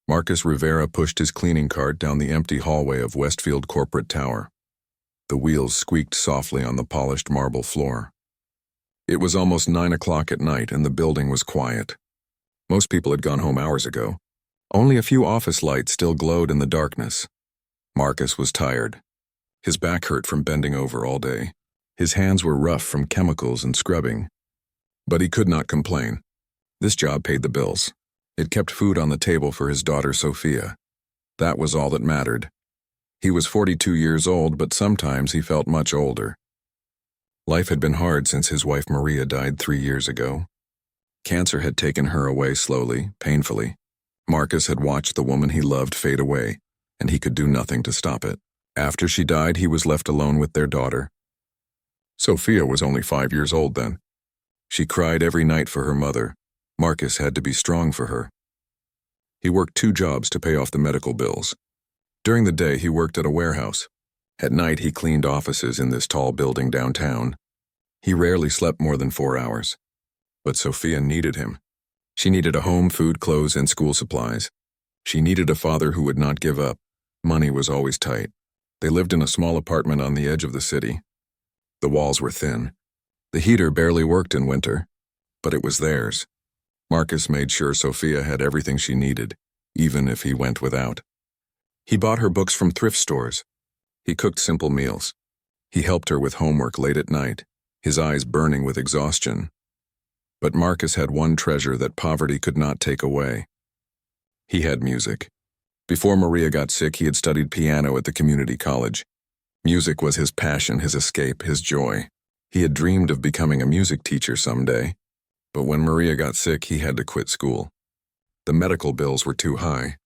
Marcus Rivera pushed his cleaning cart down the empty hallway of Westfield Corporate Tower. The wheels squeaked softly on the polished marble floor. It was almost 9 o'clock at night and the building was quiet. Most people had gone home hours ago. Only a few office lights still glowed in the darkness. Marcus was tired. His back hurt from bending over all day. His hands were rough from chemicals and scrubbing. But he could not complain. This job paid the bills. It kept food on the table for his daughter Sophia. That was all that mattered. He was 42 years old, but sometimes he felt much older. Life had been hard since his wife Maria died 3 years ago. Cancer had taken her away slowly, painfully. Marcus had watched the woman he loved fade away, and he could do nothing to stop it. After she died, he was left alone with their daughter. Sophia was only 5 years old then. She cried every night for her mother. Marcus had to be strong for her. He worked 2 jobs to pay off the medical bills. During the day, he worked at a warehouse. At night, he cleaned offices in this tall building downtown. He rarely slept more than 4 hours. But Sophia needed him. She needed a home, food, clothes, and school supplies. She needed a father who would not give up. Money was always tight. They lived in a small apartment on the edge of the city. The walls were thin. The heater barely worked in winter, but it was theirs. Marcus made sure Sophia had everything she needed, even if he went without. He bought her books from thrift stores. He cooked simple meals. He helped her with homework late at night, his eyes burning with exhaustion. But Marcus had one treasure that poverty could not take away. He had music. Before Maria got sick, he had studied piano at the community college. Music was his passion, his escape, his joy. He had dreamed of becoming a music teacher someday. But when Maria got sick, he had to quit school. The medical bills were too high.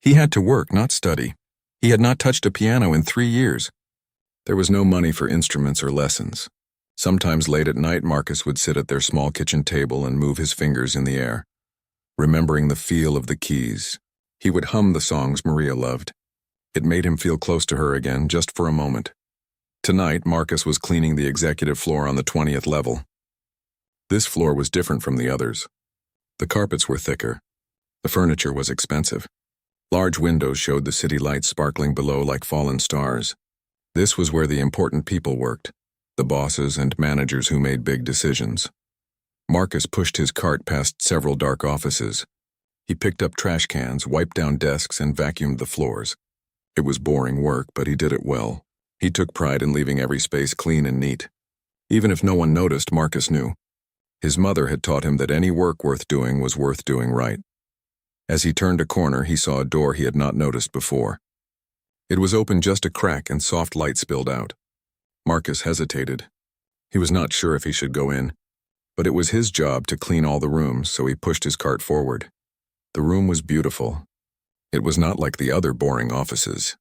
He had to work, not study. He had not touched a piano in 3 years. There was no money for instruments or lessons. Sometimes late at night, Marcus would sit at their small kitchen table and move his fingers in the air, remembering the feel of the keys. He would hum the songs Maria loved. It made him feel close to her again, just for a moment. Tonight, Marcus was cleaning the executive floor on the 20th level. This floor was different from the others. The carpets were thicker. The furniture was expensive. Large windows showed the city lights sparkling below like fallen stars. This was where the important people worked, the bosses and managers who made big decisions. Marcus pushed his cart past several dark offices. He picked up trash cans, wiped down desks, and vacuumed the floors. It was boring work, but he did it well. He took pride in leaving every space clean and neat. Even if no one noticed, Marcus knew. His mother had taught him that any work worth doing was worth doing right. As he turned a corner, he saw a door he had not noticed before. It was open just a crack and soft light spilled out. Marcus hesitated. He was not sure if he should go in, but it was his job to clean all the rooms, so he pushed his cart forward. The room was beautiful. It was not like the other boring offices.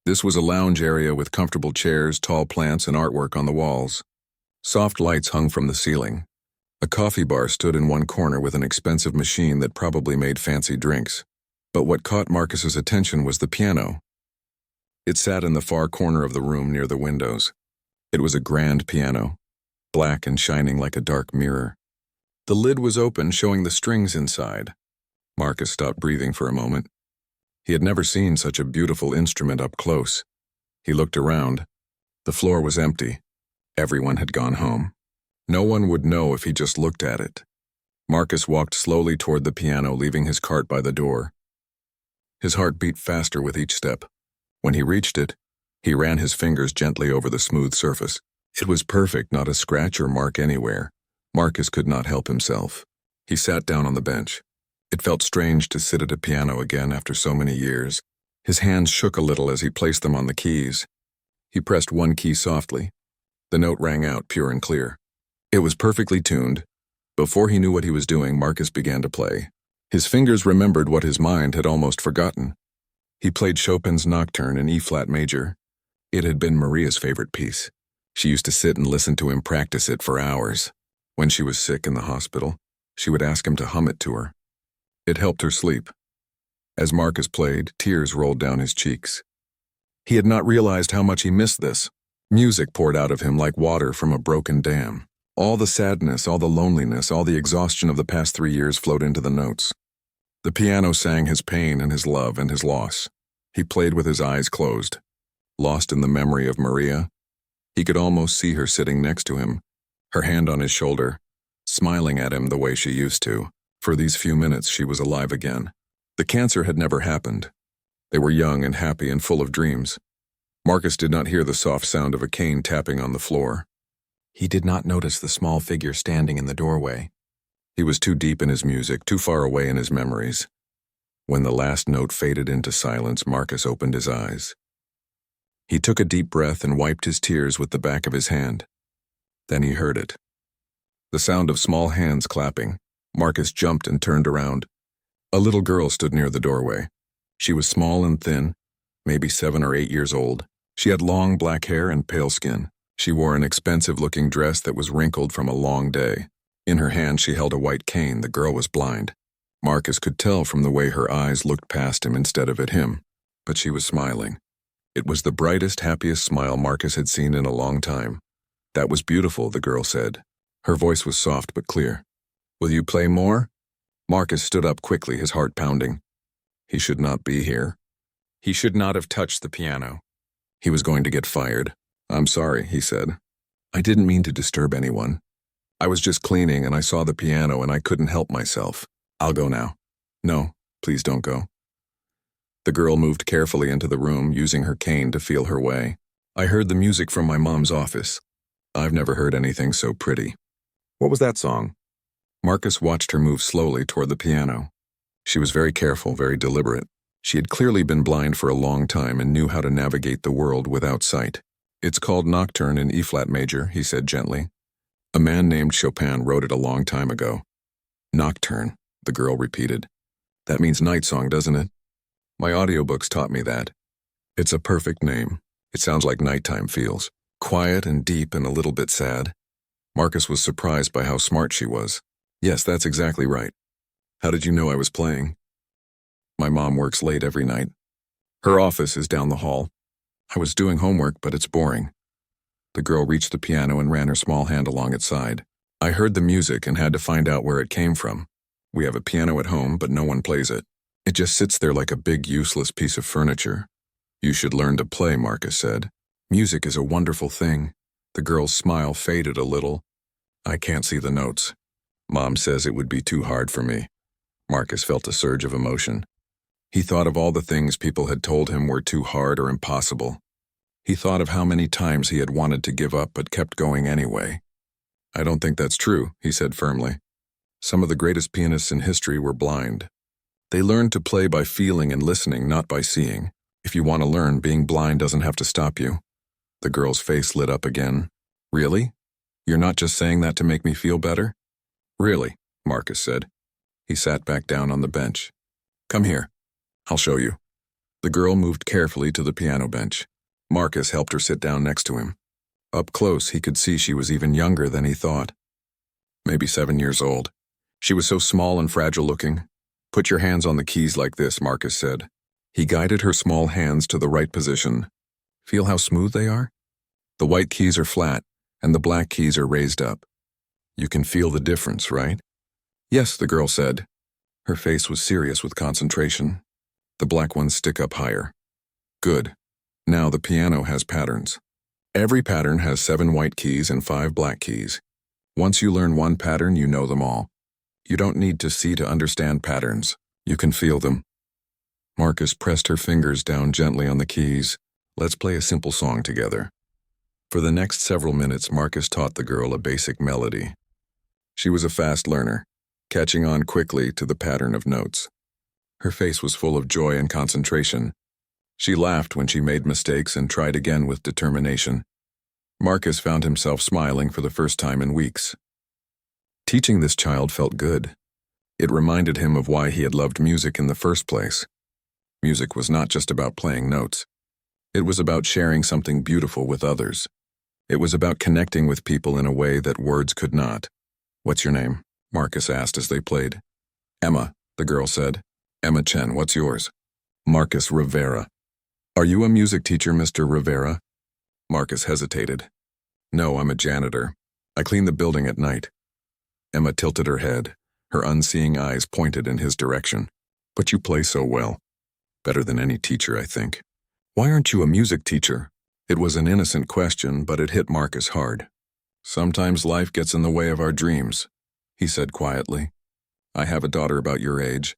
This was a lounge area with comfortable chairs, tall plants, and artwork on the walls. Soft lights hung from the ceiling. A coffee bar stood in one corner with an expensive machine that probably made fancy drinks. But what caught Marcus's attention was the piano. It sat in the far corner of the room near the windows. It was a grand piano, black and shining like a dark mirror. The lid was open, showing the strings inside. Marcus stopped breathing for a moment. He had never seen such a beautiful instrument up close. He looked around. The floor was empty. Everyone had gone home. No one would know if he just looked at it. Marcus walked slowly toward the piano, leaving his cart by the door. His heart beat faster with each step. When he reached it, he ran his fingers gently over the smooth surface. It was perfect, not a scratch or mark anywhere. Marcus could not help himself. He sat down on the bench. It felt strange to sit at a piano again after so many years. His hands shook a little as he placed them on the keys. He pressed one key softly. The note rang out, pure and clear. It was perfectly tuned. Before he knew what he was doing, Marcus began to play. His fingers remembered what his mind had almost forgotten. He played Chopin's Nocturne in E-flat major. It had been Maria's favorite piece. She used to sit and listen to him practice it for hours. When she was sick in the hospital, she would ask him to hum it to her. It helped her sleep. As Marcus played, tears rolled down his cheeks. He had not realized how much he missed this. Music poured out of him like water from a broken dam. All the sadness, all the loneliness, all the exhaustion of the past 3 years flowed into the notes. The piano sang his pain and his love and his loss. He played with his eyes closed, lost in the memory of Maria. He could almost see her sitting next to him, her hand on his shoulder, smiling at him the way she used to. For these few minutes, she was alive again. The cancer had never happened. They were young and happy and full of dreams. Marcus did not hear the soft sound of a cane tapping on the floor. He did not notice the small figure standing in the doorway. He was too deep in his music, too far away in his memories. When the last note faded into silence, Marcus opened his eyes. He took a deep breath and wiped his tears with the back of his hand. Then he heard it. The sound of small hands clapping. Marcus jumped and turned around. A little girl stood near the doorway. She was small and thin, maybe 7 or 8 years old. She had long black hair and pale skin. She wore an expensive-looking dress that was wrinkled from a long day. In her hand she held a white cane. The girl was blind. Marcus could tell from the way her eyes looked past him instead of at him, but she was smiling. It was the brightest, happiest smile Marcus had seen in a long time. "That was beautiful," the girl said. Her voice was soft but clear. "Will you play more?" Marcus stood up quickly, his heart pounding. He should not be here. He should not have touched the piano. He was going to get fired. "I'm sorry," he said. "I didn't mean to disturb anyone. I was just cleaning and I saw the piano and I couldn't help myself. I'll go now." "No, please don't go." The girl moved carefully into the room, using her cane to feel her way. "I heard the music from my mom's office. I've never heard anything so pretty." "What was that song?" Marcus watched her move slowly toward the piano. She was very careful, very deliberate. She had clearly been blind for a long time and knew how to navigate the world without sight. "It's called Nocturne in E-flat major," he said gently. "A man named Chopin wrote it a long time ago." "Nocturne," the girl repeated. "That means night song, doesn't it? My audiobooks taught me that. It's a perfect name. It sounds like nighttime feels. Quiet and deep and a little bit sad." Marcus was surprised by how smart she was. "Yes, that's exactly right. How did you know I was playing?" "My mom works late every night. Her office is down the hall. I was doing homework, but it's boring." The girl reached the piano and ran her small hand along its side. "I heard the music and had to find out where it came from. We have a piano at home, but no one plays it. It just sits there like a big, useless piece of furniture." "You should learn to play," Marcus said. "Music is a wonderful thing." The girl's smile faded a little. "I can't see the notes. Mom says it would be too hard for me." Marcus felt a surge of emotion. He thought of all the things people had told him were too hard or impossible. He thought of how many times he had wanted to give up but kept going anyway. "I don't think that's true," he said firmly. "Some of the greatest pianists in history were blind. They learned to play by feeling and listening, not by seeing. If you want to learn, being blind doesn't have to stop you." The girl's face lit up again. "Really? You're not just saying that to make me feel better?" "Really," Marcus said. He sat back down on the bench. "Come here. I'll show you." The girl moved carefully to the piano bench. Marcus helped her sit down next to him. Up close, he could see she was even younger than he thought. Maybe 7 years old. She was so small and fragile-looking. "Put your hands on the keys like this," Marcus said. He guided her small hands to the right position. "Feel how smooth they are? The white keys are flat, and the black keys are raised up. You can feel the difference, right?" "Yes," the girl said. Her face was serious with concentration. "The black ones stick up higher." "Good. Now the piano has patterns. Every pattern has 7 white keys and 5 black keys. Once you learn one pattern, you know them all. You don't need to see to understand patterns. You can feel them." Marcus pressed her fingers down gently on the keys. "Let's play a simple song together." For the next several minutes, Marcus taught the girl a basic melody. She was a fast learner, catching on quickly to the pattern of notes. Her face was full of joy and concentration. She laughed when she made mistakes and tried again with determination. Marcus found himself smiling for the first time in weeks. Teaching this child felt good. It reminded him of why he had loved music in the first place. Music was not just about playing notes. It was about sharing something beautiful with others. It was about connecting with people in a way that words could not. "What's your name?" Marcus asked as they played. "Emma," the girl said. "Emma Chen, what's yours?" "Marcus Rivera." "Are you a music teacher, Mr. Rivera?" Marcus hesitated. "No, I'm a janitor. I clean the building at night." Emma tilted her head. Her unseeing eyes pointed in his direction. But you play so well. Better than any teacher, I think. Why aren't you a music teacher? It was an innocent question, but it hit Marcus hard. Sometimes life gets in the way of our dreams, he said quietly. I have a daughter about your age.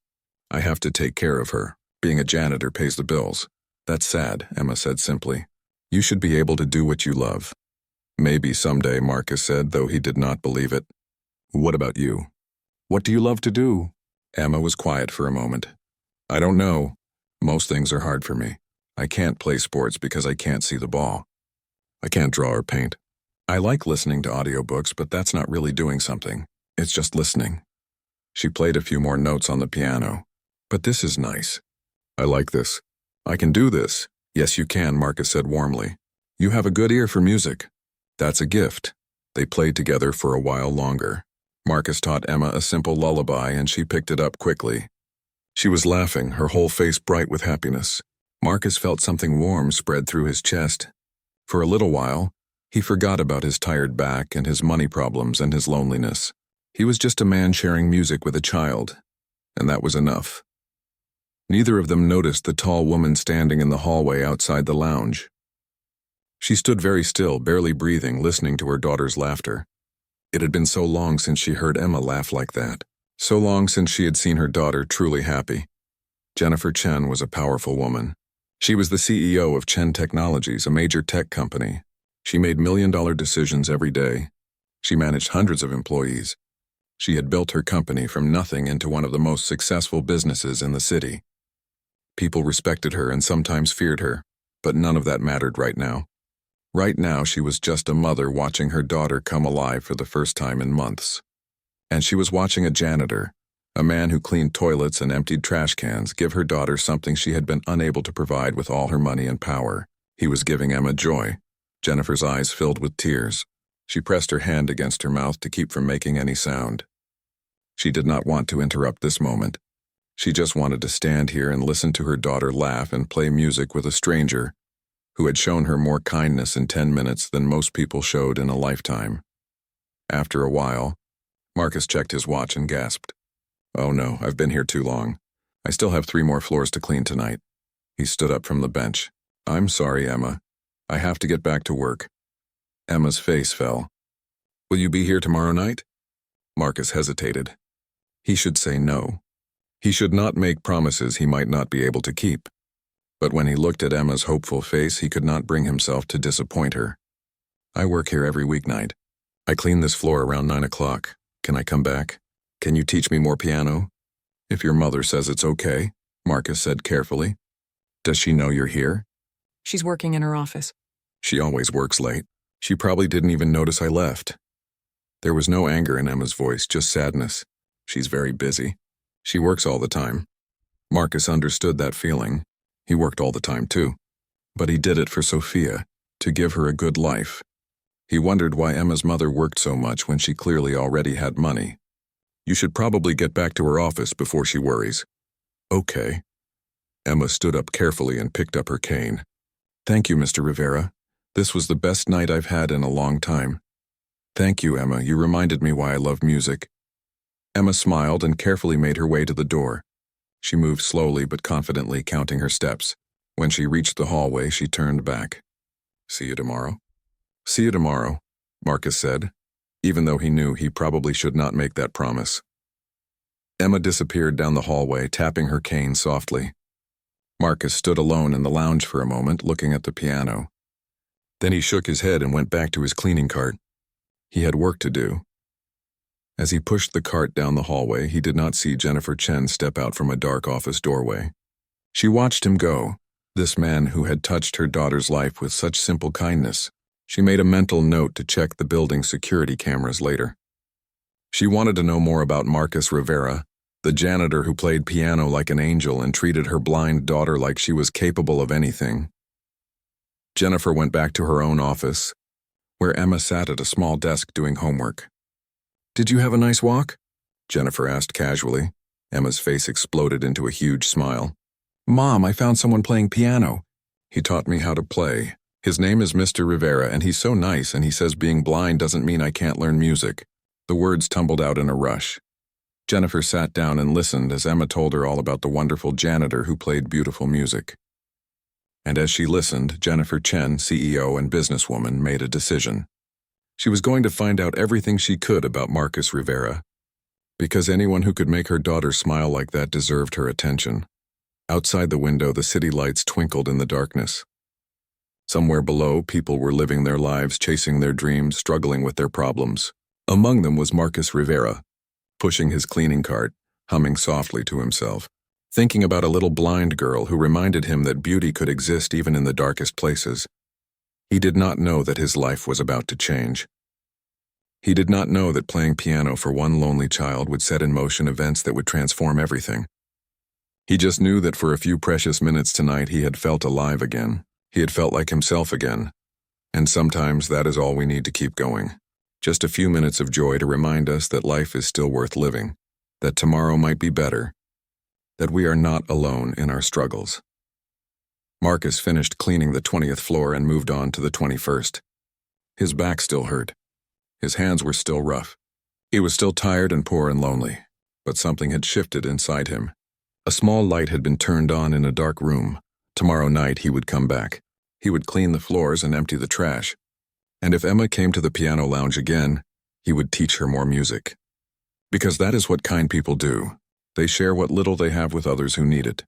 I have to take care of her. Being a janitor pays the bills. That's sad, Emma said simply. You should be able to do what you love. Maybe someday, Marcus said, though he did not believe it. What about you? What do you love to do? Emma was quiet for a moment. I don't know. Most things are hard for me. I can't play sports because I can't see the ball. I can't draw or paint. I like listening to audiobooks, but that's not really doing something. It's just listening. She played a few more notes on the piano. But this is nice. I like this. I can do this. Yes, you can, Marcus said warmly. You have a good ear for music. That's a gift. They played together for a while longer. Marcus taught Emma a simple lullaby, and she picked it up quickly. She was laughing, her whole face bright with happiness. Marcus felt something warm spread through his chest. For a little while, he forgot about his tired back and his money problems and his loneliness. He was just a man sharing music with a child, and that was enough. Neither of them noticed the tall woman standing in the hallway outside the lounge. She stood very still, barely breathing, listening to her daughter's laughter. It had been so long since she heard Emma laugh like that. So long since she had seen her daughter truly happy. Jennifer Chen was a powerful woman. She was the CEO of Chen Technologies, a major tech company. She made million-dollar decisions every day. She managed hundreds of employees. She had built her company from nothing into one of the most successful businesses in the city. People respected her and sometimes feared her, but none of that mattered right now. Right now, she was just a mother watching her daughter come alive for the first time in months. And she was watching a janitor, a man who cleaned toilets and emptied trash cans, give her daughter something she had been unable to provide with all her money and power. He was giving Emma joy. Jennifer's eyes filled with tears. She pressed her hand against her mouth to keep from making any sound. She did not want to interrupt this moment. She just wanted to stand here and listen to her daughter laugh and play music with a stranger who had shown her more kindness in 10 minutes than most people showed in a lifetime. After a while, Marcus checked his watch and gasped. Oh no, I've been here too long. I still have 3 more floors to clean tonight. He stood up from the bench. I'm sorry, Emma. I have to get back to work. Emma's face fell. Will you be here tomorrow night? Marcus hesitated. He should say no. He should not make promises he might not be able to keep. But when he looked at Emma's hopeful face, he could not bring himself to disappoint her. I work here every weeknight. I clean this floor around 9 o'clock. Can I come back? Can you teach me more piano? If your mother says it's okay, Marcus said carefully. Does she know you're here? She's working in her office. She always works late. She probably didn't even notice I left. There was no anger in Emma's voice, just sadness. She's very busy. She works all the time. Marcus understood that feeling. He worked all the time too. But he did it for Sophia, to give her a good life. He wondered why Emma's mother worked so much when she clearly already had money. You should probably get back to her office before she worries. Okay. Emma stood up carefully and picked up her cane. Thank you, Mr. Rivera. This was the best night I've had in a long time. Thank you, Emma. You reminded me why I love music. Emma smiled and carefully made her way to the door. She moved slowly but confidently, counting her steps. When she reached the hallway, she turned back. See you tomorrow. See you tomorrow, Marcus said, even though he knew he probably should not make that promise. Emma disappeared down the hallway, tapping her cane softly. Marcus stood alone in the lounge for a moment, looking at the piano. Then he shook his head and went back to his cleaning cart. He had work to do. As he pushed the cart down the hallway, he did not see Jennifer Chen step out from a dark office doorway. She watched him go, this man who had touched her daughter's life with such simple kindness. She made a mental note to check the building's security cameras later. She wanted to know more about Marcus Rivera, the janitor who played piano like an angel and treated her blind daughter like she was capable of anything. Jennifer went back to her own office, where Emma sat at a small desk doing homework. Did you have a nice walk? Jennifer asked casually. Emma's face exploded into a huge smile. Mom, I found someone playing piano. He taught me how to play. His name is Mr. Rivera, and he's so nice, and he says being blind doesn't mean I can't learn music. The words tumbled out in a rush. Jennifer sat down and listened as Emma told her all about the wonderful janitor who played beautiful music. And as she listened, Jennifer Chen, CEO and businesswoman, made a decision. She was going to find out everything she could about Marcus Rivera, because anyone who could make her daughter smile like that deserved her attention. Outside the window, the city lights twinkled in the darkness. Somewhere below, people were living their lives, chasing their dreams, struggling with their problems. Among them was Marcus Rivera, pushing his cleaning cart, humming softly to himself, thinking about a little blind girl who reminded him that beauty could exist even in the darkest places. He did not know that his life was about to change. He did not know that playing piano for one lonely child would set in motion events that would transform everything. He just knew that for a few precious minutes tonight he had felt alive again. He had felt like himself again. And sometimes that is all we need to keep going. Just a few minutes of joy to remind us that life is still worth living, that tomorrow might be better, that we are not alone in our struggles. Marcus finished cleaning the 20th floor and moved on to the 21st. His back still hurt. His hands were still rough. He was still tired and poor and lonely, but something had shifted inside him. A small light had been turned on in a dark room. Tomorrow night he would come back. He would clean the floors and empty the trash. And if Emma came to the piano lounge again, he would teach her more music. Because that is what kind people do. They share what little they have with others who need it.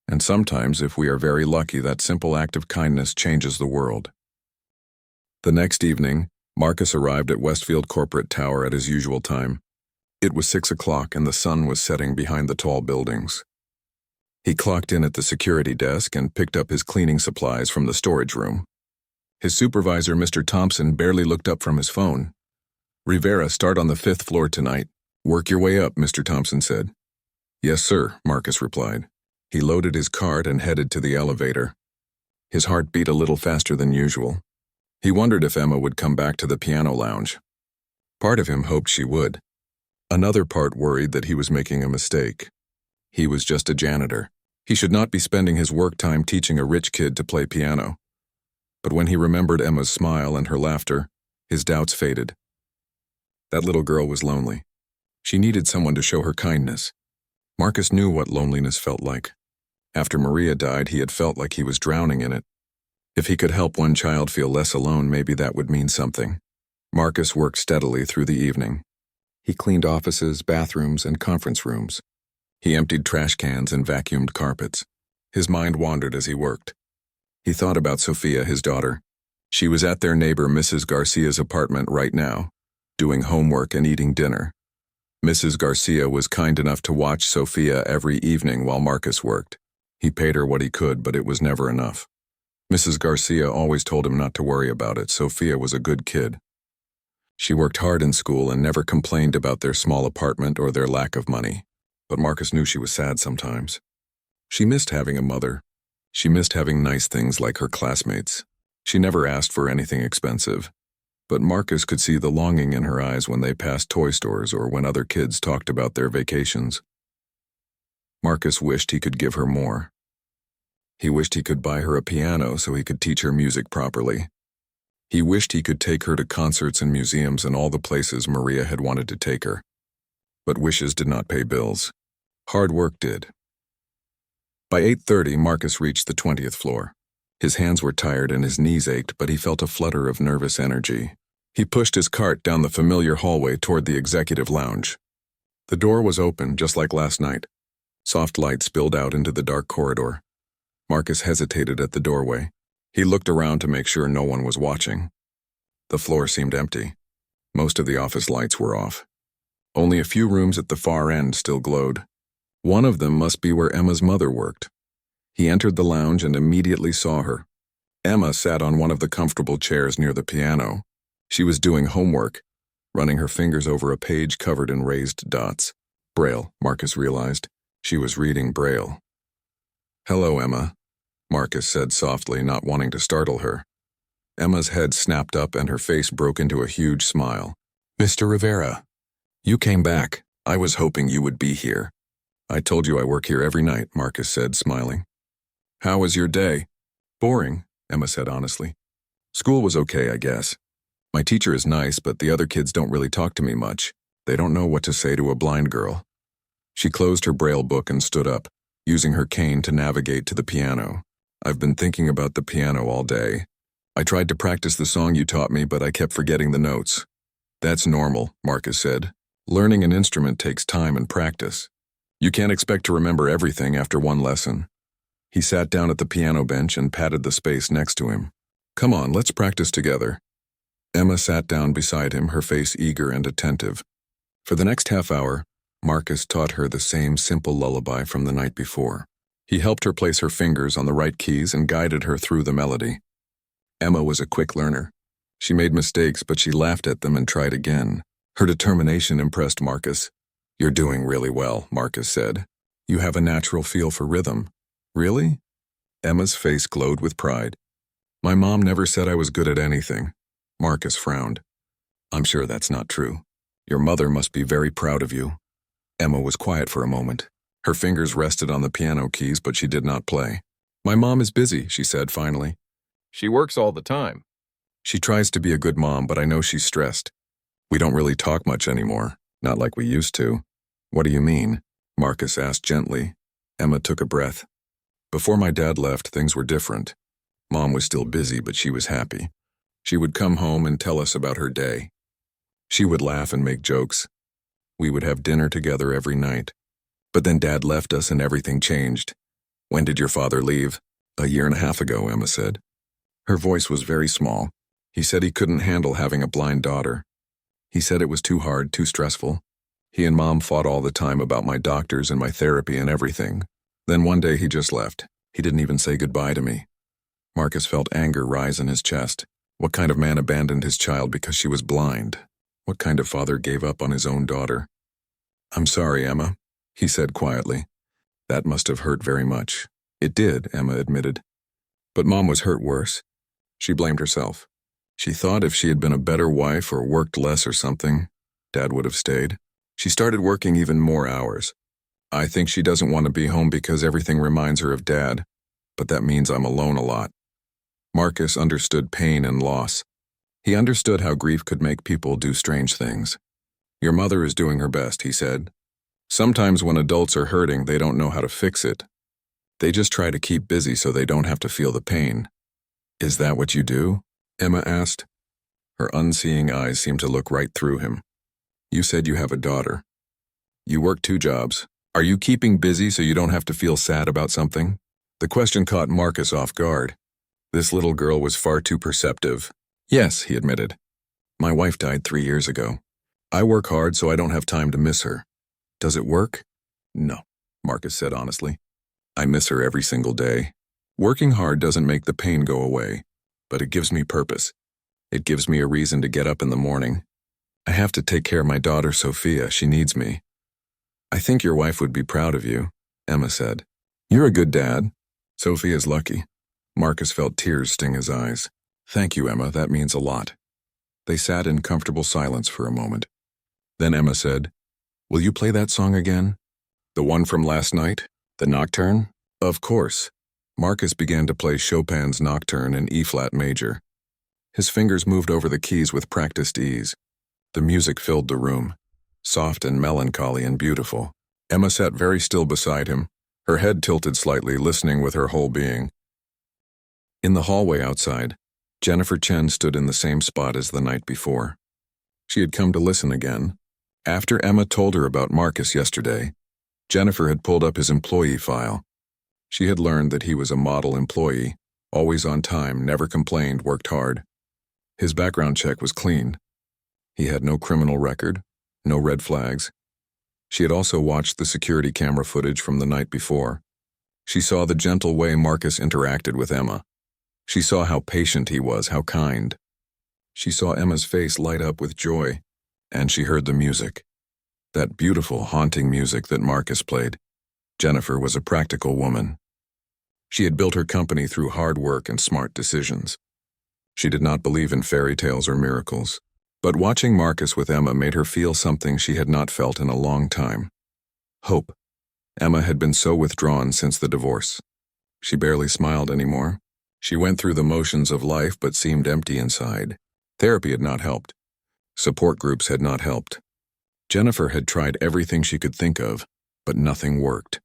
And sometimes, if we are very lucky, that simple act of kindness changes the world. The next evening, Marcus arrived at Westfield Corporate Tower at his usual time. It was 6 o'clock and the sun was setting behind the tall buildings. He clocked in at the security desk and picked up his cleaning supplies from the storage room. His supervisor, Mr. Thompson, barely looked up from his phone. "Rivera, start on the 5th floor tonight. Work your way up," Mr. Thompson said. "Yes, sir," Marcus replied. He loaded his cart and headed to the elevator. His heart beat a little faster than usual. He wondered if Emma would come back to the piano lounge. Part of him hoped she would. Another part worried that he was making a mistake. He was just a janitor. He should not be spending his work time teaching a rich kid to play piano. But when he remembered Emma's smile and her laughter, his doubts faded. That little girl was lonely. She needed someone to show her kindness. Marcus knew what loneliness felt like. After Maria died, he had felt like he was drowning in it. If he could help one child feel less alone, maybe that would mean something. Marcus worked steadily through the evening. He cleaned offices, bathrooms, and conference rooms. He emptied trash cans and vacuumed carpets. His mind wandered as he worked. He thought about Sophia, his daughter. She was at their neighbor Mrs. Garcia's apartment right now, doing homework and eating dinner. Mrs. Garcia was kind enough to watch Sophia every evening while Marcus worked. He paid her what he could, but it was never enough. Mrs. Garcia always told him not to worry about it. Sophia was a good kid. She worked hard in school and never complained about their small apartment or their lack of money. But Marcus knew she was sad sometimes. She missed having a mother. She missed having nice things like her classmates. She never asked for anything expensive. But Marcus could see the longing in her eyes when they passed toy stores or when other kids talked about their vacations. Marcus wished he could give her more. He wished he could buy her a piano so he could teach her music properly. He wished he could take her to concerts and museums and all the places Maria had wanted to take her. But wishes did not pay bills. Hard work did. By 8:30, Marcus reached the 20th floor. His hands were tired and his knees ached, but he felt a flutter of nervous energy. He pushed his cart down the familiar hallway toward the executive lounge. The door was open, just like last night. Soft light spilled out into the dark corridor. Marcus hesitated at the doorway. He looked around to make sure no one was watching. The floor seemed empty. Most of the office lights were off. Only a few rooms at the far end still glowed. One of them must be where Emma's mother worked. He entered the lounge and immediately saw her. Emma sat on one of the comfortable chairs near the piano. She was doing homework, running her fingers over a page covered in raised dots. Braille, Marcus realized. She was reading Braille. "Hello, Emma," Marcus said softly, not wanting to startle her. Emma's head snapped up and her face broke into a huge smile. "Mr. Rivera, you came back. I was hoping you would be here." "I told you I work here every night," Marcus said, smiling. "How was your day?" "Boring," Emma said honestly. "School was okay, I guess. My teacher is nice, but the other kids don't really talk to me much. They don't know what to say to a blind girl. She closed her braille book and stood up, using her cane to navigate to the piano. I've been thinking about the piano all day. I tried to practice the song you taught me, but I kept forgetting the notes. That's normal, Marcus said. Learning an instrument takes time and practice. You can't expect to remember everything after one lesson. He sat down at the piano bench and patted the space next to him. Come on, let's practice together. Emma sat down beside him, her face eager and attentive. For the next half hour, Marcus taught her the same simple lullaby from the night before. He helped her place her fingers on the right keys and guided her through the melody. Emma was a quick learner. She made mistakes, but she laughed at them and tried again. Her determination impressed Marcus. You're doing really well, Marcus said. You have a natural feel for rhythm. Really? Emma's face glowed with pride. My mom never said I was good at anything. Marcus frowned. I'm sure that's not true. Your mother must be very proud of you. Emma was quiet for a moment. Her fingers rested on the piano keys, but she did not play. My mom is busy, she said finally. She works all the time. She tries to be a good mom, but I know she's stressed. We don't really talk much anymore, not like we used to. What do you mean? Marcus asked gently. Emma took a breath. Before my dad left, things were different. Mom was still busy, but she was happy. She would come home and tell us about her day. She would laugh and make jokes. We would have dinner together every night. But then Dad left us and everything changed. When did your father leave? 1.5 years ago, Emma said. Her voice was very small. He said he couldn't handle having a blind daughter. He said it was too hard, too stressful. He and Mom fought all the time about my doctors and my therapy and everything. Then one day he just left. He didn't even say goodbye to me. Marcus felt anger rise in his chest. What kind of man abandoned his child because she was blind? What kind of father gave up on his own daughter? I'm sorry, Emma, he said quietly. That must have hurt very much. It did, Emma admitted. But Mom was hurt worse. She blamed herself. She thought if she had been a better wife or worked less or something, Dad would have stayed. She started working even more hours. I think she doesn't want to be home because everything reminds her of Dad, but that means I'm alone a lot. Marcus understood pain and loss. He understood how grief could make people do strange things. Your mother is doing her best, he said. Sometimes when adults are hurting, they don't know how to fix it. They just try to keep busy so they don't have to feel the pain. Is that what you do? Emma asked. Her unseeing eyes seemed to look right through him. You said you have a daughter. You work 2 jobs. Are you keeping busy so you don't have to feel sad about something? The question caught Marcus off guard. This little girl was far too perceptive. Yes, he admitted. My wife died 3 years ago. I work hard so I don't have time to miss her. Does it work? No, Marcus said honestly. I miss her every single day. Working hard doesn't make the pain go away, but it gives me purpose. It gives me a reason to get up in the morning. I have to take care of my daughter, Sophia. She needs me. I think your wife would be proud of you, Emma said. You're a good dad. Sophia's lucky. Marcus felt tears sting his eyes. Thank you, Emma. That means a lot. They sat in comfortable silence for a moment. Then Emma said, Will you play that song again? The one from last night? The Nocturne? Of course. Marcus began to play Chopin's Nocturne in E-flat major. His fingers moved over the keys with practiced ease. The music filled the room, soft and melancholy and beautiful. Emma sat very still beside him, her head tilted slightly, listening with her whole being. In the hallway outside, Jennifer Chen stood in the same spot as the night before. She had come to listen again. After Emma told her about Marcus yesterday, Jennifer had pulled up his employee file. She had learned that he was a model employee, always on time, never complained, worked hard. His background check was clean. He had no criminal record, no red flags. She had also watched the security camera footage from the night before. She saw the gentle way Marcus interacted with Emma. She saw how patient he was, how kind. She saw Emma's face light up with joy, and she heard the music. That beautiful, haunting music that Marcus played. Jennifer was a practical woman. She had built her company through hard work and smart decisions. She did not believe in fairy tales or miracles, but watching Marcus with Emma made her feel something she had not felt in a long time. Hope. Emma had been so withdrawn since the divorce. She barely smiled anymore. She went through the motions of life but seemed empty inside. Therapy had not helped. Support groups had not helped. Jennifer had tried everything she could think of, But nothing worked.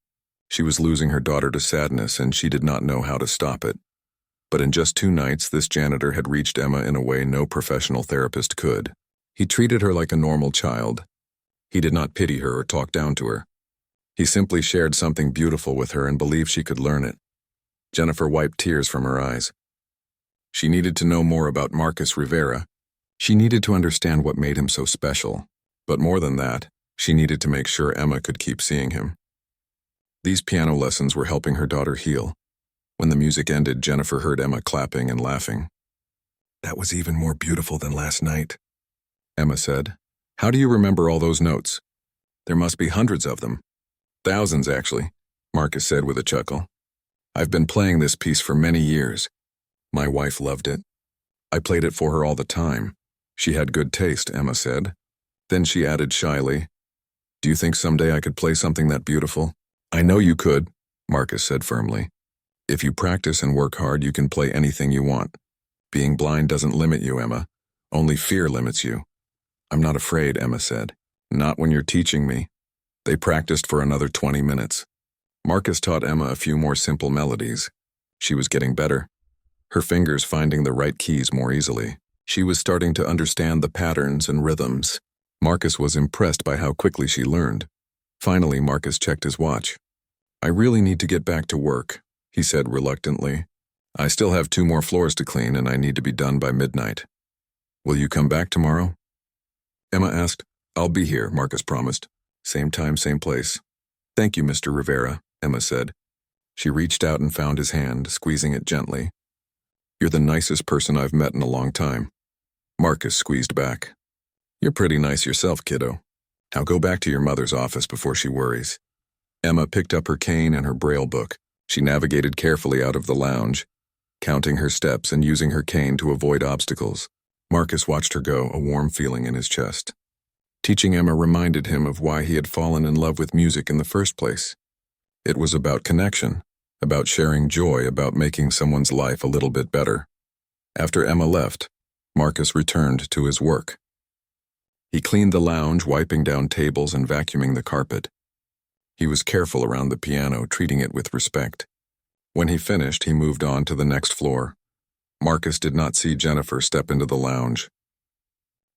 She was losing her daughter to sadness, and she did not know how to stop it. But in just 2 nights, this janitor had reached Emma in a way no professional therapist could. He treated her like a normal child. He did not pity her or talk down to her. He simply shared something beautiful with her and believed she could learn it. Jennifer wiped tears from her eyes. She needed to know more about Marcus Rivera. She needed to understand what made him so special. But more than that, she needed to make sure Emma could keep seeing him. These piano lessons were helping her daughter heal. When the music ended, Jennifer heard Emma clapping and laughing. "That was even more beautiful than last night," Emma said. "How do you remember all those notes? There must be hundreds of them." "Thousands, actually," Marcus said with a chuckle. "I've been playing this piece for many years. My wife loved it. I played it for her all the time. She had good taste," Emma said. Then she added shyly, "Do you think someday I could play something that beautiful?" "I know you could," Marcus said firmly. "If you practice and work hard, you can play anything you want. Being blind doesn't limit you, Emma. Only fear limits you." "I'm not afraid," Emma said. "Not when you're teaching me." They practiced for another 20 minutes. Marcus taught Emma a few more simple melodies. She was getting better, her fingers finding the right keys more easily. She was starting to understand the patterns and rhythms. Marcus was impressed by how quickly she learned. Finally, Marcus checked his watch. "I really need to get back to work," he said reluctantly. "I still have 2 more floors to clean and I need to be done by midnight. Will you come back tomorrow?" Emma asked. "I'll be here," Marcus promised. "Same time, same place." "Thank you, Mr. Rivera," Emma said. She reached out and found his hand, squeezing it gently. "You're the nicest person I've met in a long time." Marcus squeezed back. "You're pretty nice yourself, kiddo. Now go back to your mother's office before she worries." Emma picked up her cane and her braille book. She navigated carefully out of the lounge, counting her steps and using her cane to avoid obstacles. Marcus watched her go, a warm feeling in his chest. Teaching Emma reminded him of why he had fallen in love with music in the first place. It was about connection, about sharing joy, about making someone's life a little bit better. After Emma left, Marcus returned to his work. He cleaned the lounge, wiping down tables and vacuuming the carpet. He was careful around the piano, treating it with respect. When he finished, he moved on to the next floor. Marcus did not see Jennifer step into the lounge.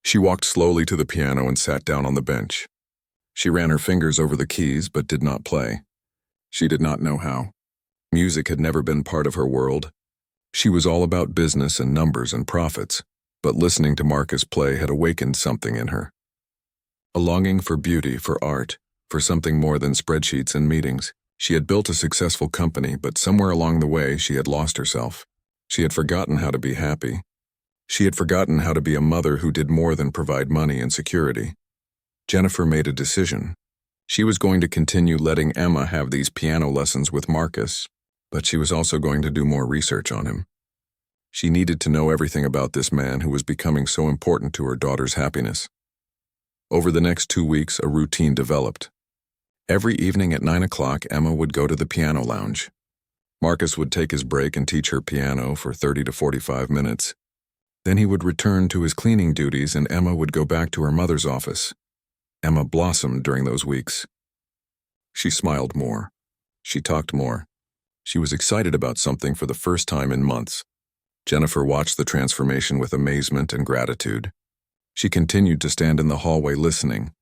She walked slowly to the piano and sat down on the bench. She ran her fingers over the keys but did not play. She did not know how. Music had never been part of her world. She was all about business and numbers and profits, but listening to Marcus play had awakened something in her. A longing for beauty, for art, for something more than spreadsheets and meetings. She had built a successful company, but somewhere along the way she had lost herself. She had forgotten how to be happy. She had forgotten how to be a mother who did more than provide money and security. Jennifer made a decision. She was going to continue letting Emma have these piano lessons with Marcus, but she was also going to do more research on him. She needed to know everything about this man who was becoming so important to her daughter's happiness. Over the next 2 weeks, a routine developed. Every evening at 9 o'clock, Emma would go to the piano lounge. Marcus would take his break and teach her piano for 30 to 45 minutes. Then he would return to his cleaning duties and Emma would go back to her mother's office. Emma blossomed during those weeks. She smiled more. She talked more. She was excited about something for the first time in months. Jennifer watched the transformation with amazement and gratitude. She continued to stand in the hallway listening,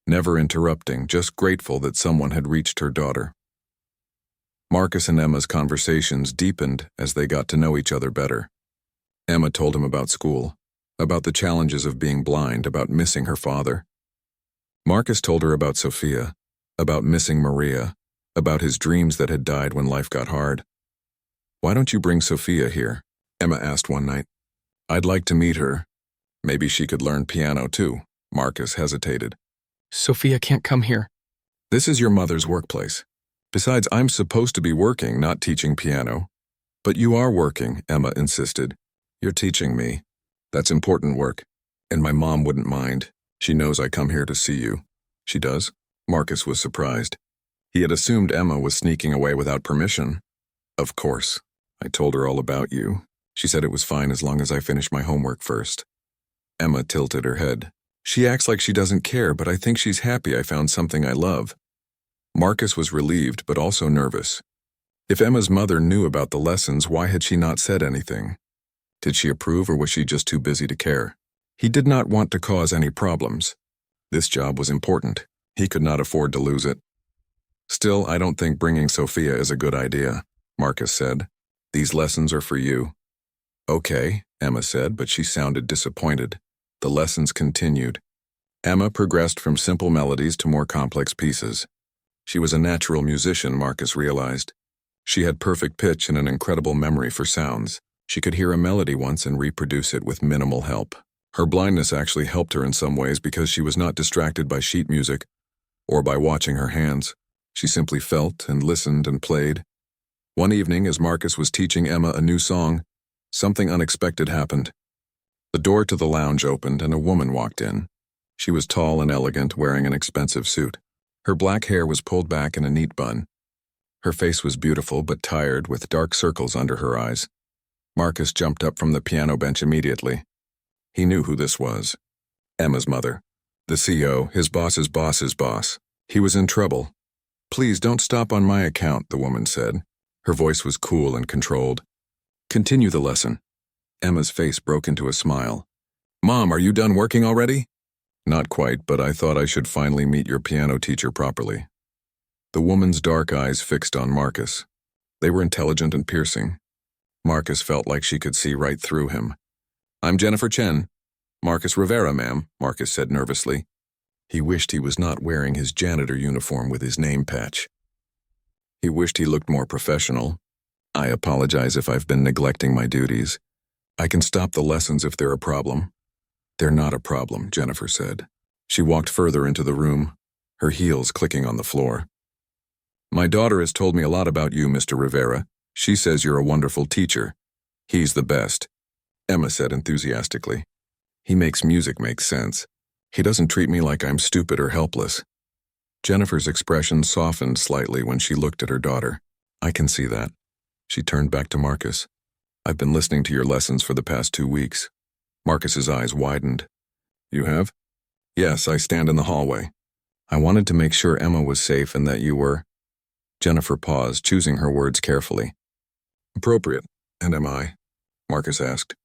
never interrupting, just grateful that someone had reached her daughter. Marcus and Emma's conversations deepened as they got to know each other better. Emma told him about school, about the challenges of being blind, about missing her father. Marcus told her about Sophia, about missing Maria, about his dreams that had died when life got hard. "Why don't you bring Sophia here?" Emma asked one night. "I'd like to meet her. Maybe she could learn piano too." Marcus hesitated. Sophia can't come here. "This is your mother's workplace. Besides, I'm supposed to be working, not teaching piano." "But you are working," Emma insisted. "You're teaching me. That's important work. And my mom wouldn't mind. She knows I come here to see you." "She does?" Marcus was surprised. He had assumed Emma was sneaking away without permission. "Of course. I told her all about you. She said it was fine as long as I finished my homework first." Emma tilted her head. "She acts like she doesn't care, but I think she's happy I found something I love." Marcus was relieved but also nervous. If Emma's mother knew about the lessons, why had she not said anything? Did she approve or was she just too busy to care? He did not want to cause any problems. This job was important. He could not afford to lose it. Still, I don't think bringing Sophia is a good idea, Marcus said. These lessons are for you. Okay, Emma said, but she sounded disappointed. The lessons continued. Emma progressed from simple melodies to more complex pieces. She was a natural musician, Marcus realized. She had perfect pitch and an incredible memory for sounds. She could hear a melody once and reproduce it with minimal help. Her blindness actually helped her in some ways because she was not distracted by sheet music or by watching her hands. She simply felt and listened and played. One evening, as Marcus was teaching Emma a new song, something unexpected happened. The door to the lounge opened and a woman walked in. She was tall and elegant, wearing an expensive suit. Her black hair was pulled back in a neat bun. Her face was beautiful but tired, with dark circles under her eyes. Marcus jumped up from the piano bench immediately. He knew who this was. Emma's mother. The CEO, his boss's boss's boss. He was in trouble. "Please don't stop on my account," the woman said. Her voice was cool and controlled. "Continue the lesson." Emma's face broke into a smile. "Mom, are you done working already?" "Not quite, but I thought I should finally meet your piano teacher properly." The woman's dark eyes fixed on Marcus. They were intelligent and piercing. Marcus felt like she could see right through him. "I'm Jennifer Chen." "Marcus Rivera, ma'am," Marcus said nervously. He wished he was not wearing his janitor uniform with his name patch. He wished he looked more professional. "I apologize if I've been neglecting my duties. I can stop the lessons if they're a problem." "They're not a problem," Jennifer said. She walked further into the room, her heels clicking on the floor. "My daughter has told me a lot about you, Mr. Rivera. She says you're a wonderful teacher. He's the best," Emma said enthusiastically. "He makes music make sense. He doesn't treat me like I'm stupid or helpless." Jennifer's expression softened slightly when she looked at her daughter. "I can see that." She turned back to Marcus. "I've been listening to your lessons for the past 2 weeks. Marcus's eyes widened. "You have?" "Yes, I stand in the hallway. I wanted to make sure Emma was safe and that you were—" Jennifer paused, choosing her words carefully. "Appropriate. And am I?" Marcus asked.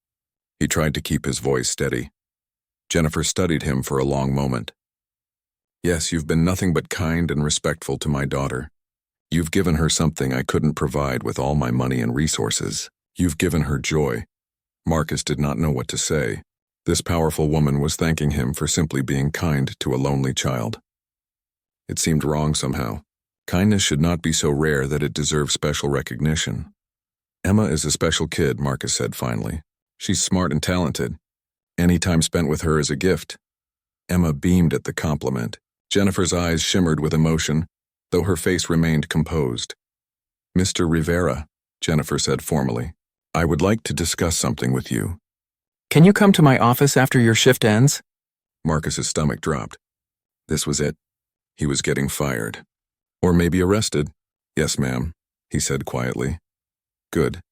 He tried to keep his voice steady. Jennifer studied him for a long moment. "Yes, you've been nothing but kind and respectful to my daughter. You've given her something I couldn't provide with all my money and resources. You've given her joy." Marcus did not know what to say. This powerful woman was thanking him for simply being kind to a lonely child. It seemed wrong somehow. Kindness should not be so rare that it deserves special recognition. "Emma is a special kid," Marcus said finally. "She's smart and talented. Any time spent with her is a gift." Emma beamed at the compliment. Jennifer's eyes shimmered with emotion, though her face remained composed. "Mr. Rivera," Jennifer said formally, "I would like to discuss something with you." Can you come to my office after your shift ends? Marcus's stomach dropped. This was it. He was getting fired. Or maybe arrested. "Yes, ma'am," he said quietly. "Good.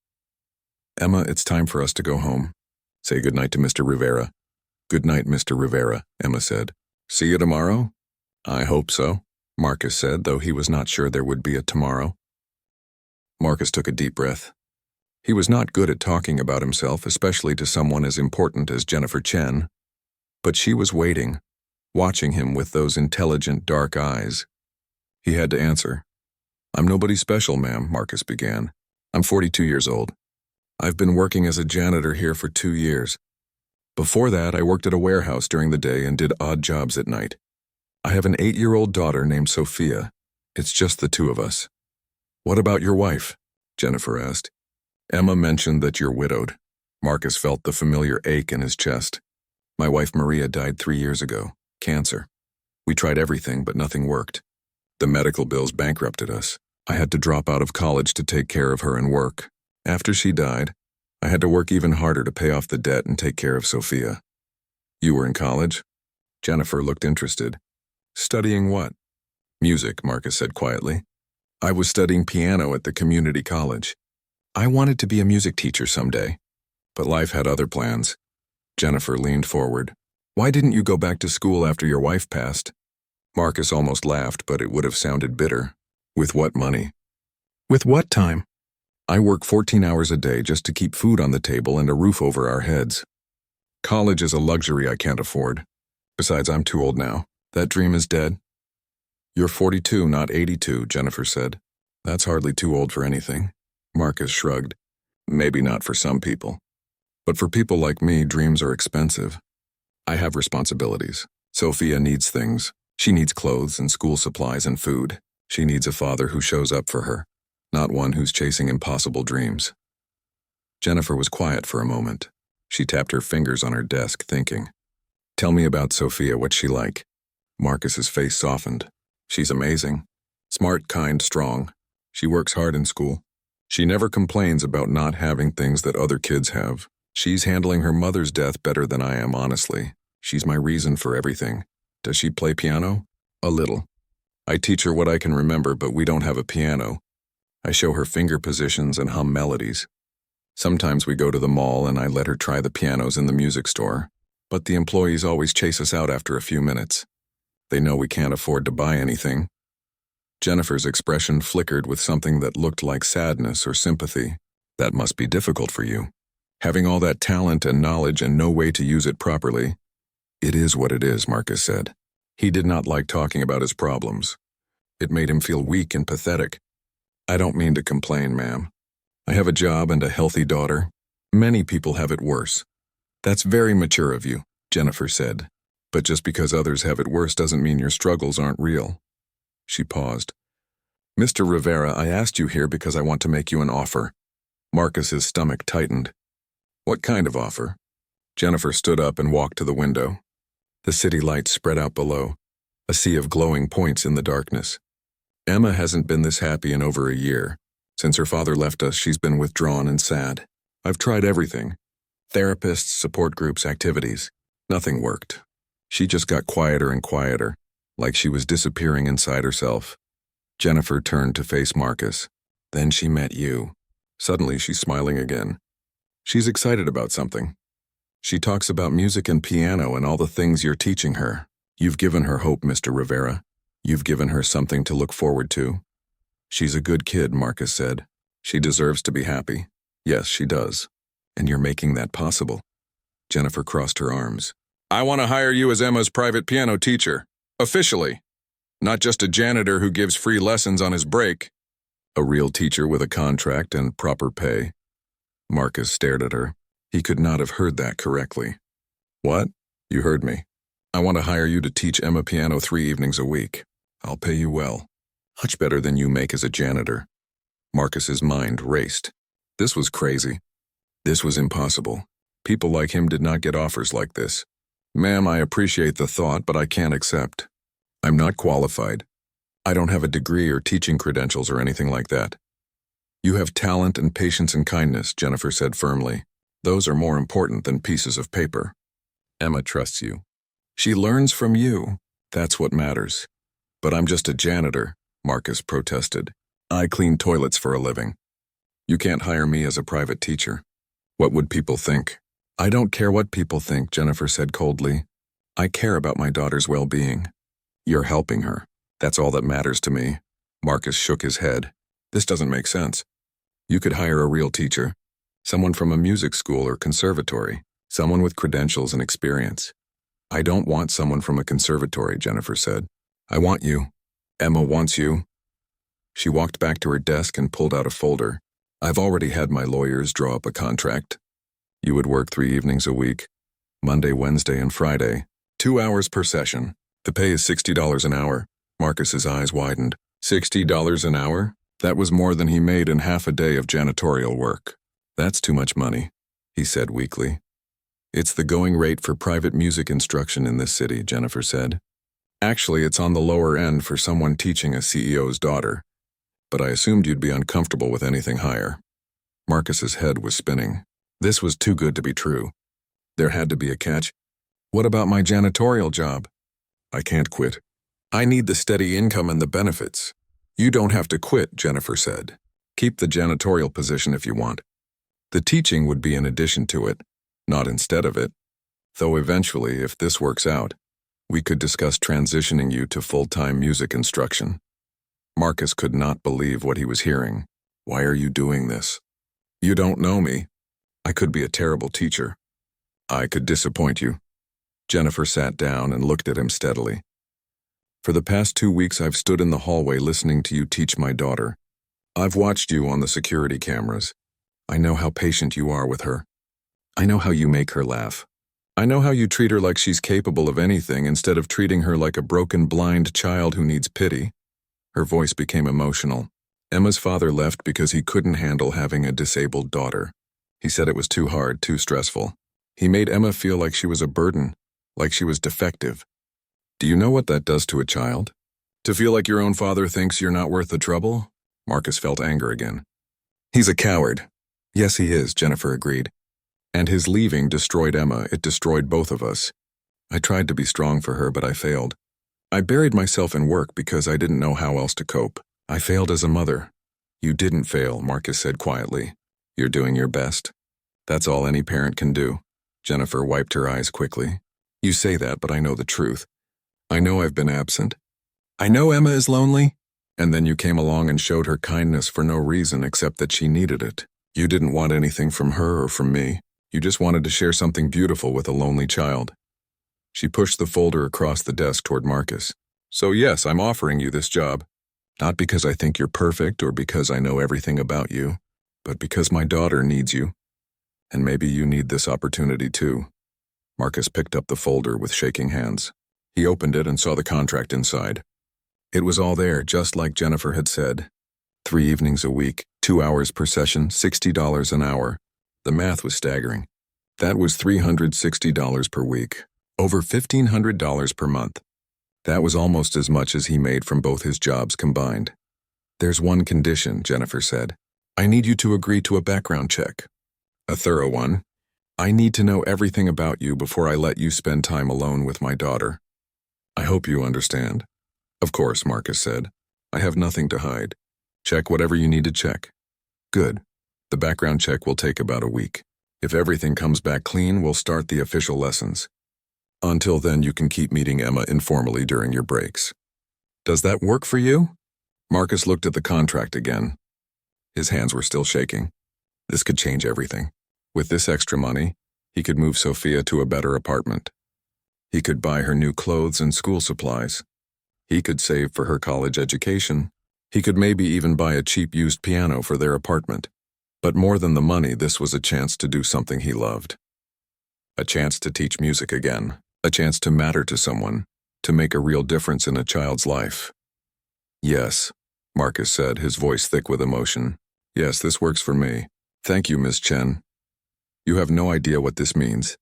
Emma, it's time for us to go home. Say goodnight to Mr. Rivera." "Good night, Mr. Rivera," Emma said. "See you tomorrow?" "I hope so," Marcus said, though he was not sure there would be a tomorrow. Marcus took a deep breath. He was not good at talking about himself, especially to someone as important as Jennifer Chen. But she was waiting, watching him with those intelligent, dark eyes. He had to answer. "I'm nobody special, ma'am," Marcus began. "I'm 42 years old. I've been working as a janitor here for 2 years. Before that, I worked at a warehouse during the day and did odd jobs at night. I have an 8-year-old daughter named Sophia. It's just the 2 of us." "What about your wife?" Jennifer asked. "Emma mentioned that you're widowed." Marcus felt the familiar ache in his chest. "My wife Maria died 3 years ago. Cancer. We tried everything, but nothing worked. The medical bills bankrupted us. I had to drop out of college to take care of her and work. After she died, I had to work even harder to pay off the debt and take care of Sophia." "You were in college?" Jennifer looked interested. "Studying what?" "Music," Marcus said quietly. "I was studying piano at the community college. I wanted to be a music teacher someday, but life had other plans." Jennifer leaned forward. "Why didn't you go back to school after your wife passed?" Marcus almost laughed, but it would have sounded bitter. With what money? With what time? I work 14 hours a day just to keep food on the table and a roof over our heads. College is a luxury I can't afford. Besides, I'm too old now. That dream is dead. You're 42, not 82, Jennifer said. That's hardly too old for anything. Marcus shrugged. Maybe not for some people. But for people like me, dreams are expensive. I have responsibilities. Sophia needs things. She needs clothes and school supplies and food. She needs a father who shows up for her, not one who's chasing impossible dreams. Jennifer was quiet for a moment. She tapped her fingers on her desk, thinking. Tell me about Sophia, what's she like? Marcus's face softened. She's amazing. Smart, kind, strong. She works hard in school. She never complains about not having things that other kids have. She's handling her mother's death better than I am, honestly. She's my reason for everything. Does she play piano? A little. I teach her what I can remember, but we don't have a piano. I show her finger positions and hum melodies. Sometimes we go to the mall and I let her try the pianos in the music store. But the employees always chase us out after a few minutes. They know we can't afford to buy anything. Jennifer's expression flickered with something that looked like sadness or sympathy. That must be difficult for you. Having all that talent and knowledge and no way to use it properly. It is what it is, Marcus said. He did not like talking about his problems. It made him feel weak and pathetic. I don't mean to complain, ma'am. I have a job and a healthy daughter. Many people have it worse. That's very mature of you, Jennifer said. But just because others have it worse doesn't mean your struggles aren't real. She paused. Mr. Rivera, I asked you here because I want to make you an offer. Marcus's stomach tightened. What kind of offer? Jennifer stood up and walked to the window. The city lights spread out below, a sea of glowing points in the darkness. Emma hasn't been this happy in over a year. Since her father left us, she's been withdrawn and sad. I've tried everything. Therapists, support groups, activities. Nothing worked. She just got quieter and quieter, like she was disappearing inside herself. Jennifer turned to face Marcus. Then she met you. Suddenly, she's smiling again. She's excited about something. She talks about music and piano and all the things you're teaching her. You've given her hope, Mr. Rivera. You've given her something to look forward to. She's a good kid, Marcus said. She deserves to be happy. Yes, she does. And you're making that possible. Jennifer crossed her arms. I want to hire you as Emma's private piano teacher. Officially. Not just a janitor who gives free lessons on his break. A real teacher with a contract and proper pay. Marcus stared at her. He could not have heard that correctly. What? You heard me. I want to hire you to teach Emma piano 3 evenings a week. I'll pay you well. Much better than you make as a janitor. Marcus's mind raced. This was crazy. This was impossible. People like him did not get offers like this. Ma'am, I appreciate the thought, but I can't accept. I'm not qualified. I don't have a degree or teaching credentials or anything like that. You have talent and patience and kindness, Jennifer said firmly. Those are more important than pieces of paper. Emma trusts you. She learns from you. That's what matters. But I'm just a janitor, Marcus protested. I clean toilets for a living. You can't hire me as a private teacher. What would people think? I don't care what people think, Jennifer said coldly. I care about my daughter's well-being. You're helping her. That's all that matters to me. Marcus shook his head. This doesn't make sense. You could hire a real teacher. Someone from a music school or conservatory. Someone with credentials and experience. I don't want someone from a conservatory, Jennifer said. I want you. Emma wants you. She walked back to her desk and pulled out a folder. I've already had my lawyers draw up a contract. You would work 3 evenings a week. Monday, Wednesday, and Friday. 2 hours per session. The pay is $60 an hour. Marcus's eyes widened. $60 an hour? That was more than he made in half a day of janitorial work. That's too much money, he said weakly. It's the going rate for private music instruction in this city, Jennifer said. Actually, it's on the lower end for someone teaching a CEO's daughter. But I assumed you'd be uncomfortable with anything higher. Marcus's head was spinning. This was too good to be true. There had to be a catch. What about my janitorial job? I can't quit. I need the steady income and the benefits. You don't have to quit, Jennifer said. Keep the janitorial position if you want. The teaching would be in addition to it, not instead of it. Though eventually, if this works out, We could discuss transitioning you to full-time music instruction. Marcus could not believe what he was hearing. Why are you doing this? You don't know me. I could be a terrible teacher. I could disappoint you. Jennifer sat down and looked at him steadily. For the past 2 weeks, I've stood in the hallway listening to you teach my daughter. I've watched you on the security cameras. I know how patient you are with her. I know how you make her laugh. I know how you treat her like she's capable of anything instead of treating her like a broken, blind child who needs pity. Her voice became emotional. Emma's father left because he couldn't handle having a disabled daughter. He said it was too hard, too stressful. He made Emma feel like she was a burden, like she was defective. Do you know what that does to a child? To feel like your own father thinks you're not worth the trouble? Marcus felt anger again. He's a coward. Yes, he is, Jennifer agreed. And his leaving destroyed Emma. It destroyed both of us. I tried to be strong for her, but I failed. I buried myself in work because I didn't know how else to cope. I failed as a mother. You didn't fail, Marcus said quietly. You're doing your best. That's all any parent can do. Jennifer wiped her eyes quickly. You say that, but I know the truth. I know I've been absent. I know Emma is lonely. And then you came along and showed her kindness for no reason except that she needed it. You didn't want anything from her or from me. You just wanted to share something beautiful with a lonely child. She pushed the folder across the desk toward Marcus. So yes, I'm offering you this job. Not because I think you're perfect or because I know everything about you, but because my daughter needs you. And maybe you need this opportunity too. Marcus picked up the folder with shaking hands. He opened it and saw the contract inside. It was all there, just like Jennifer had said. 3 evenings a week, 2 hours per session, $60 an hour. The math was staggering. That was $360 per week, over $1,500 per month. That was almost as much as he made from both his jobs combined. There's one condition, Jennifer said. I need you to agree to a background check. A thorough one. I need to know everything about you before I let you spend time alone with my daughter. I hope you understand. Of course, Marcus said. I have nothing to hide. Check whatever you need to check. Good. The background check will take about a week. If everything comes back clean, we'll start the official lessons. Until then, you can keep meeting Emma informally during your breaks. Does that work for you? Marcus looked at the contract again. His hands were still shaking. This could change everything. With this extra money, he could move Sophia to a better apartment. He could buy her new clothes and school supplies. He could save for her college education. He could maybe even buy a cheap used piano for their apartment. But more than the money, this was a chance to do something he loved. A chance to teach music again. A chance to matter to someone. To make a real difference in a child's life. Yes, Marcus said, his voice thick with emotion. Yes, this works for me. Thank you, Miss Chen. You have no idea what this means.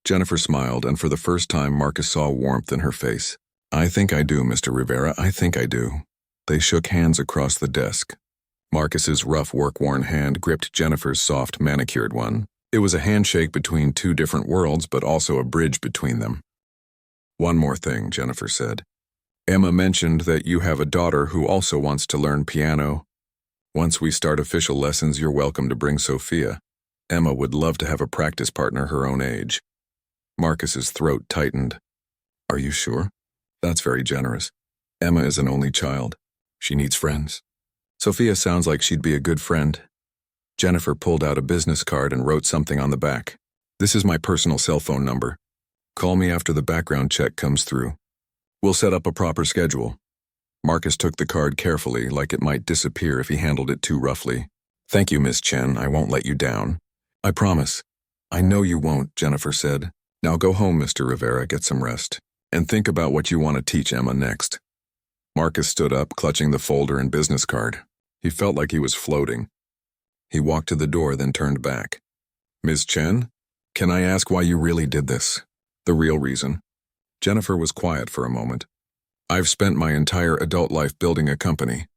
Jennifer smiled, and for the first time, Marcus saw warmth in her face. I think I do, Mr. Rivera, I think I do. They shook hands across the desk. Marcus's rough, work-worn hand gripped Jennifer's soft, manicured one. It was a handshake between two different worlds, but also a bridge between them. One more thing, Jennifer said. Emma mentioned that you have a daughter who also wants to learn piano. Once we start official lessons, you're welcome to bring Sophia. Emma would love to have a practice partner her own age. Marcus's throat tightened. Are you sure? That's very generous. Emma is an only child. She needs friends. Sophia sounds like she'd be a good friend. Jennifer pulled out a business card and wrote something on the back. This is my personal cell phone number. Call me after the background check comes through. We'll set up a proper schedule. Marcus took the card carefully, like it might disappear if he handled it too roughly. Thank you, Miss Chen. I won't let you down. I promise. I know you won't, Jennifer said. Now go home, Mr. Rivera, get some rest. And think about what you want to teach Emma next. Marcus stood up, clutching the folder and business card. He felt like he was floating. He walked to the door, then turned back. Ms. Chen, can I ask why you really did this? The real reason. Jennifer was quiet for a moment. I've spent my entire adult life building a company.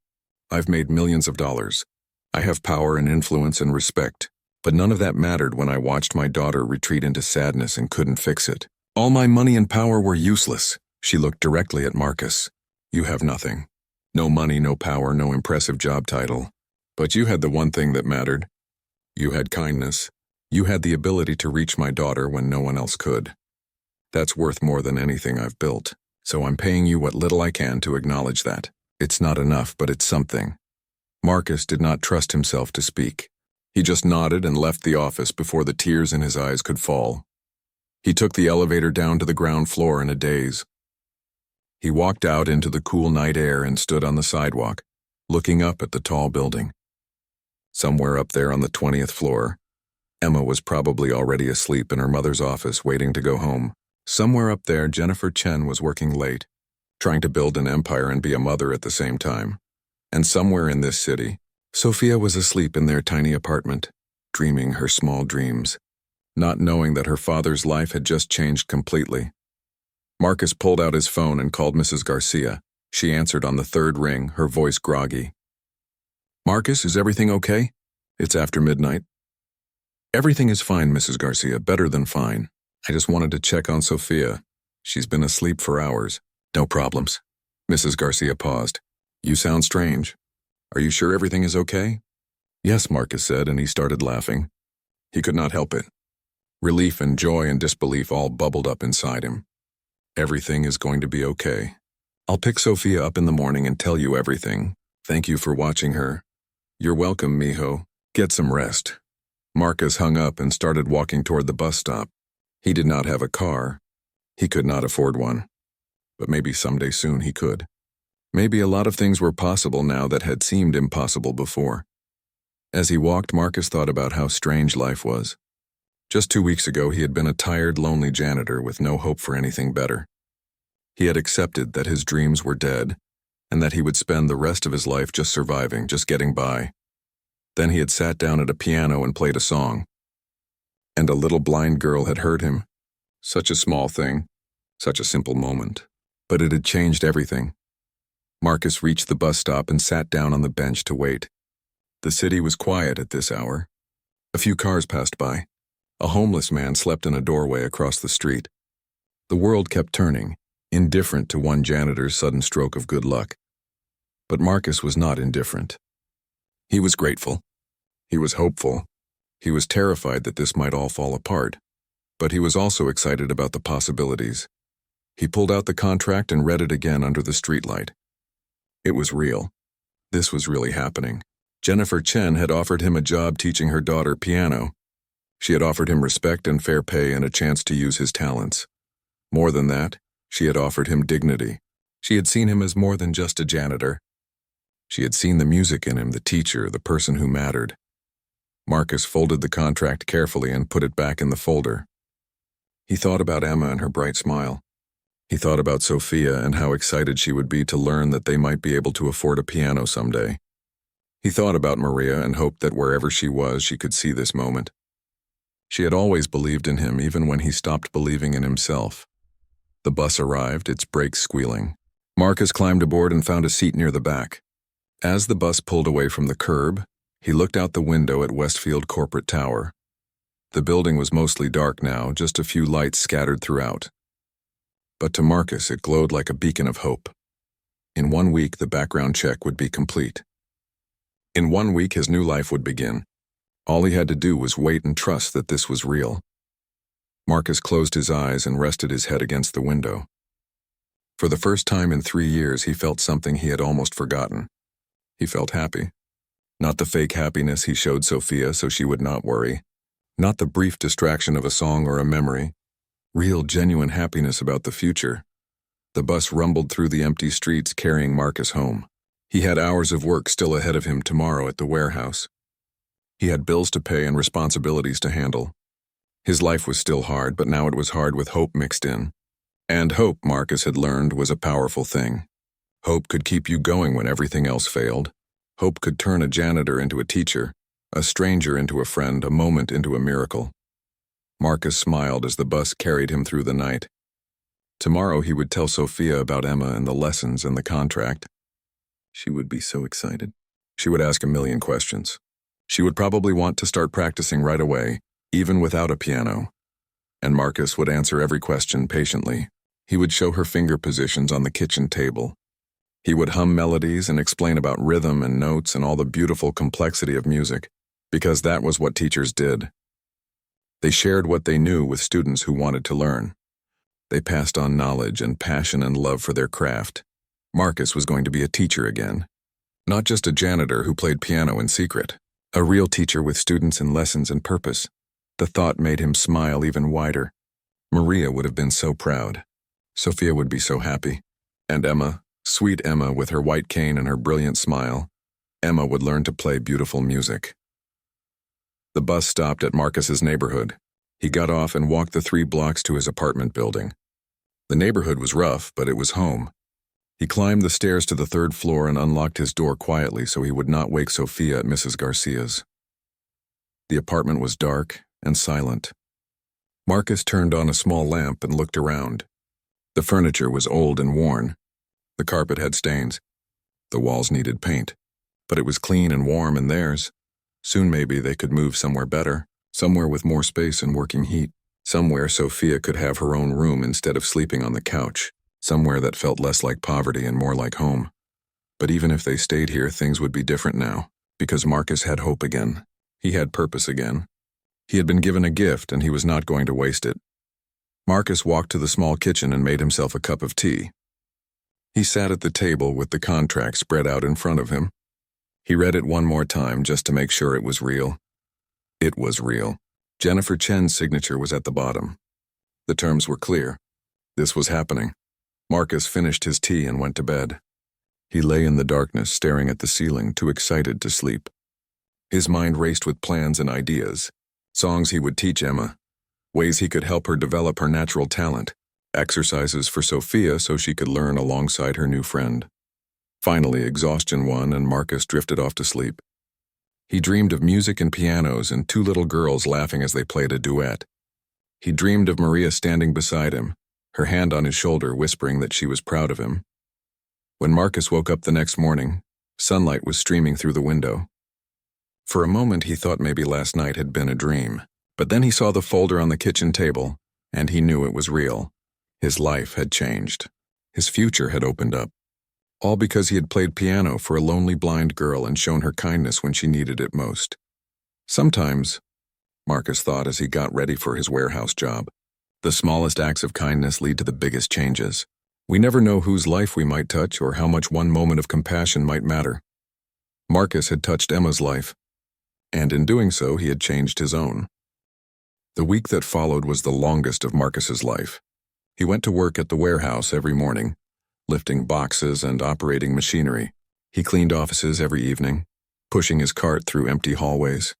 I've made millions of dollars. I have power and influence and respect. But none of that mattered when I watched my daughter retreat into sadness and couldn't fix it. All my money and power were useless. She looked directly at Marcus. You have nothing. No money, no power, no impressive job title. But you had the one thing that mattered. You had kindness. You had the ability to reach my daughter when no one else could. That's worth more than anything I've built, so I'm paying you what little I can to acknowledge that. It's not enough, but it's something." Marcus did not trust himself to speak. He just nodded and left the office before the tears in his eyes could fall. He took the elevator down to the ground floor in a daze. He walked out into the cool night air and stood on the sidewalk, looking up at the tall building. Somewhere up there on the 20th floor, Emma was probably already asleep in her mother's office waiting to go home. Somewhere up there, Jennifer Chen was working late, trying to build an empire and be a mother at the same time. And somewhere in this city, Sophia was asleep in their tiny apartment, dreaming her small dreams, not knowing that her father's life had just changed completely. Marcus pulled out his phone and called Mrs. Garcia. She answered on the third ring, her voice groggy. "Marcus, is everything okay? It's after midnight." "Everything is fine, Mrs. Garcia, better than fine. I just wanted to check on Sophia. She's been asleep for hours." "No problems." Mrs. Garcia paused. "You sound strange. Are you sure everything is okay?" "Yes," Marcus said, and he started laughing. He could not help it. Relief and joy and disbelief all bubbled up inside him. "Everything is going to be okay. I'll pick Sophia up in the morning and tell you everything. Thank you for watching her." "You're welcome, mijo. Get some rest." Marcus hung up and started walking toward the bus stop. He did not have a car. He could not afford one. But maybe someday soon he could. Maybe a lot of things were possible now that had seemed impossible before. As he walked, Marcus thought about how strange life was. Just 2 weeks ago, he had been a tired, lonely janitor with no hope for anything better. He had accepted that his dreams were dead, and that he would spend the rest of his life just surviving, just getting by. Then he had sat down at a piano and played a song. And a little blind girl had heard him. Such a small thing, such a simple moment. But it had changed everything. Marcus reached the bus stop and sat down on the bench to wait. The city was quiet at this hour. A few cars passed by. A homeless man slept in a doorway across the street. The world kept turning, indifferent to one janitor's sudden stroke of good luck. But Marcus was not indifferent. He was grateful. He was hopeful. He was terrified that this might all fall apart. But he was also excited about the possibilities. He pulled out the contract and read it again under the streetlight. It was real. This was really happening. Jennifer Chen had offered him a job teaching her daughter piano. She had offered him respect and fair pay and a chance to use his talents. More than that, she had offered him dignity. She had seen him as more than just a janitor. She had seen the music in him, the teacher, the person who mattered. Marcus folded the contract carefully and put it back in the folder. He thought about Emma and her bright smile. He thought about Sophia and how excited she would be to learn that they might be able to afford a piano someday. He thought about Maria and hoped that wherever she was, she could see this moment. She had always believed in him even when he stopped believing in himself. The bus arrived, its brakes squealing. Marcus climbed aboard and found a seat near the back. As the bus pulled away from the curb, he looked out the window at Westfield Corporate Tower. The building was mostly dark now, just a few lights scattered throughout. But to Marcus, it glowed like a beacon of hope. In 1 week, the background check would be complete. In 1 week, his new life would begin. All he had to do was wait and trust that this was real. Marcus closed his eyes and rested his head against the window. For the first time in 3 years, he felt something he had almost forgotten. He felt happy. Not the fake happiness he showed Sophia so she would not worry. Not the brief distraction of a song or a memory. Real, genuine happiness about the future. The bus rumbled through the empty streets carrying Marcus home. He had hours of work still ahead of him tomorrow at the warehouse. He had bills to pay and responsibilities to handle. His life was still hard, but now it was hard with hope mixed in. And hope, Marcus had learned, was a powerful thing. Hope could keep you going when everything else failed. Hope could turn a janitor into a teacher, a stranger into a friend, a moment into a miracle. Marcus smiled as the bus carried him through the night. Tomorrow he would tell Sophia about Emma and the lessons and the contract. She would be so excited. She would ask a million questions. She would probably want to start practicing right away, even without a piano. And Marcus would answer every question patiently. He would show her finger positions on the kitchen table. He would hum melodies and explain about rhythm and notes and all the beautiful complexity of music, because that was what teachers did. They shared what they knew with students who wanted to learn. They passed on knowledge and passion and love for their craft. Marcus was going to be a teacher again. Not just a janitor who played piano in secret. A real teacher with students and lessons and purpose. The thought made him smile even wider. Maria would have been so proud. Sophia would be so happy. And Emma, sweet Emma with her white cane and her brilliant smile. Emma would learn to play beautiful music. The bus stopped at Marcus's neighborhood. He got off and walked the 3 blocks to his apartment building. The neighborhood was rough, but it was home. He climbed the stairs to the 3rd floor and unlocked his door quietly so he would not wake Sophia at Mrs. Garcia's. The apartment was dark and silent. Marcus turned on a small lamp and looked around. The furniture was old and worn. The carpet had stains. The walls needed paint. But it was clean and warm in theirs. Soon maybe they could move somewhere better, somewhere with more space and working heat, somewhere Sophia could have her own room instead of sleeping on the couch, somewhere that felt less like poverty and more like home. But even if they stayed here, things would be different now, because Marcus had hope again. He had purpose again. He had been given a gift and he was not going to waste it. Marcus walked to the small kitchen and made himself a cup of tea. He sat at the table with the contract spread out in front of him. He read it one more time just to make sure it was real. It was real. Jennifer Chen's signature was at the bottom. The terms were clear. This was happening. Marcus finished his tea and went to bed. He lay in the darkness, staring at the ceiling, too excited to sleep. His mind raced with plans and ideas. Songs he would teach Emma. Ways he could help her develop her natural talent. Exercises for Sophia so she could learn alongside her new friend. Finally, exhaustion won and Marcus drifted off to sleep. He dreamed of music and pianos and 2 little girls laughing as they played a duet. He dreamed of Maria standing beside him, her hand on his shoulder, whispering that she was proud of him. When Marcus woke up the next morning, sunlight was streaming through the window. For a moment he thought maybe last night had been a dream, but then he saw the folder on the kitchen table, and he knew it was real. His life had changed. His future had opened up. All because he had played piano for a lonely blind girl and shown her kindness when she needed it most. Sometimes, Marcus thought as he got ready for his warehouse job, the smallest acts of kindness lead to the biggest changes. We never know whose life we might touch or how much one moment of compassion might matter. Marcus had touched Emma's life, and in doing so he had changed his own. The week that followed was the longest of Marcus's life. He went to work at the warehouse every morning, lifting boxes and operating machinery. He cleaned offices every evening, pushing his cart through empty hallways.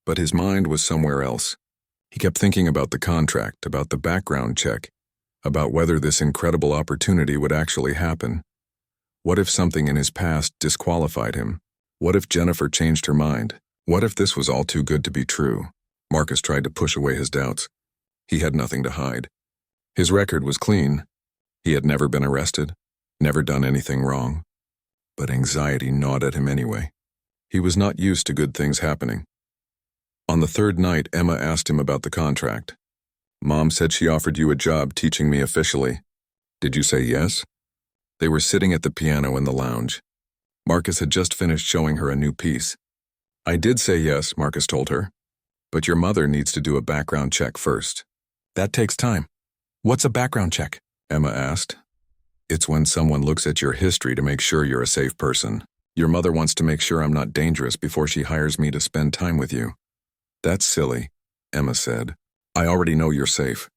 But his mind was somewhere else. He kept thinking about the contract, about the background check, about whether this incredible opportunity would actually happen. What if something in his past disqualified him? What if Jennifer changed her mind? What if this was all too good to be true? Marcus tried to push away his doubts. He had nothing to hide. His record was clean. He had never been arrested, never done anything wrong. But anxiety gnawed at him anyway. He was not used to good things happening. On the 3rd night, Emma asked him about the contract. Mom said she offered you a job teaching me officially. Did you say yes? They were sitting at the piano in the lounge. Marcus had just finished showing her a new piece. I did say yes, Marcus told her. But your mother needs to do a background check first. That takes time. What's a background check? Emma asked. It's when someone looks at your history to make sure you're a safe person. Your mother wants to make sure I'm not dangerous before she hires me to spend time with you. That's silly, Emma said. I already know you're safe.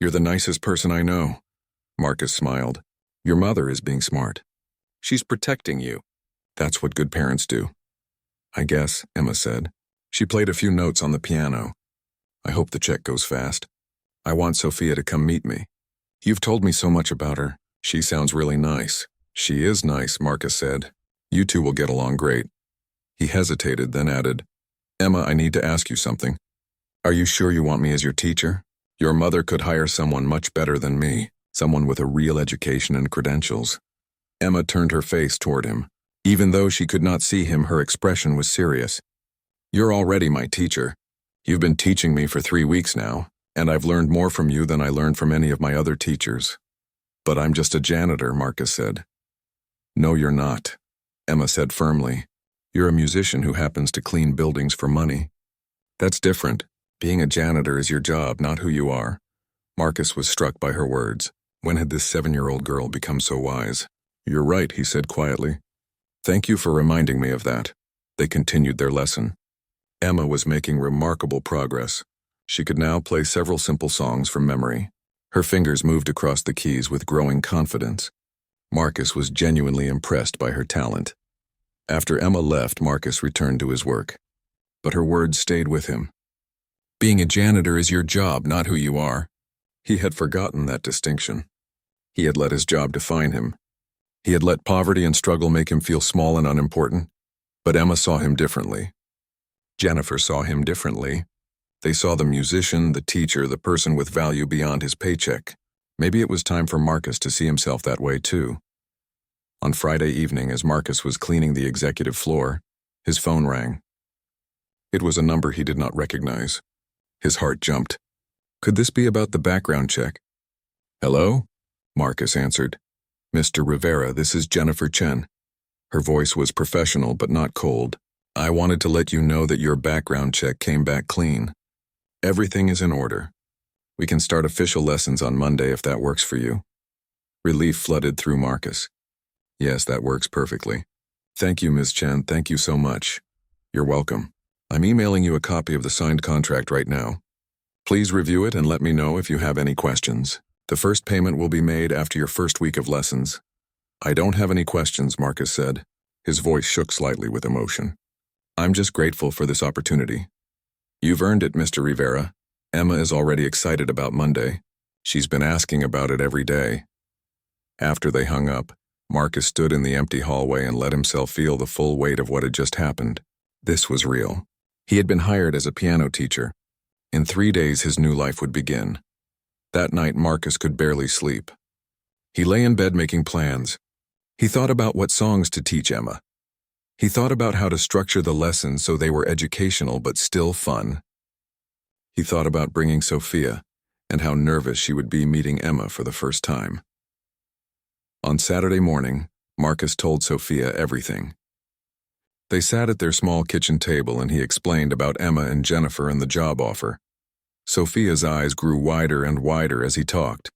You're the nicest person I know. Marcus smiled. Your mother is being smart. She's protecting you. That's what good parents do. I guess, Emma said. She played a few notes on the piano. I hope the check goes fast. I want Sophia to come meet me. You've told me so much about her. She sounds really nice. She is nice, Marcus said. You two will get along great. He hesitated, then added, Emma, I need to ask you something. Are you sure you want me as your teacher? Your mother could hire someone much better than me, someone with a real education and credentials. Emma turned her face toward him. Even though she could not see him, her expression was serious. You're already my teacher. You've been teaching me for 3 weeks now, and I've learned more from you than I learned from any of my other teachers. But I'm just a janitor, Marcus said. No, you're not, Emma said firmly. You're a musician who happens to clean buildings for money. That's different. Being a janitor is your job, not who you are. Marcus was struck by her words. When had this 7-year-old girl become so wise? "You're right," he said quietly. "Thank you for reminding me of that." They continued their lesson. Emma was making remarkable progress. She could now play several simple songs from memory. Her fingers moved across the keys with growing confidence. Marcus was genuinely impressed by her talent. After Emma left, Marcus returned to his work. But her words stayed with him. "Being a janitor is your job, not who you are." He had forgotten that distinction. He had let his job define him. He had let poverty and struggle make him feel small and unimportant. But Emma saw him differently. Jennifer saw him differently. They saw the musician, the teacher, the person with value beyond his paycheck. Maybe it was time for Marcus to see himself that way too. On Friday evening, as Marcus was cleaning the executive floor, his phone rang. It was a number he did not recognize. His heart jumped. Could this be about the background check? "Hello?" Marcus answered. "Mr. Rivera, this is Jennifer Chen." Her voice was professional but not cold. "I wanted to let you know that your background check came back clean. Everything is in order. We can start official lessons on Monday if that works for you." Relief flooded through Marcus. "Yes, that works perfectly. Thank you, Ms. Chen. Thank you so much." "You're welcome. I'm emailing you a copy of the signed contract right now. Please review it and let me know if you have any questions. The first payment will be made after your first week of lessons." "I don't have any questions," Marcus said. His voice shook slightly with emotion. "I'm just grateful for this opportunity." "You've earned it, Mr. Rivera. Emma is already excited about Monday. She's been asking about it every day." After they hung up, Marcus stood in the empty hallway and let himself feel the full weight of what had just happened. This was real. He had been hired as a piano teacher. In 3 days, his new life would begin. That night, Marcus could barely sleep. He lay in bed making plans. He thought about what songs to teach Emma. He thought about how to structure the lessons so they were educational but still fun. He thought about bringing Sophia and how nervous she would be meeting Emma for the first time. On Saturday morning, Marcus told Sophia everything. They sat at their small kitchen table and he explained about Emma and Jennifer and the job offer. Sophia's eyes grew wider and wider as he talked.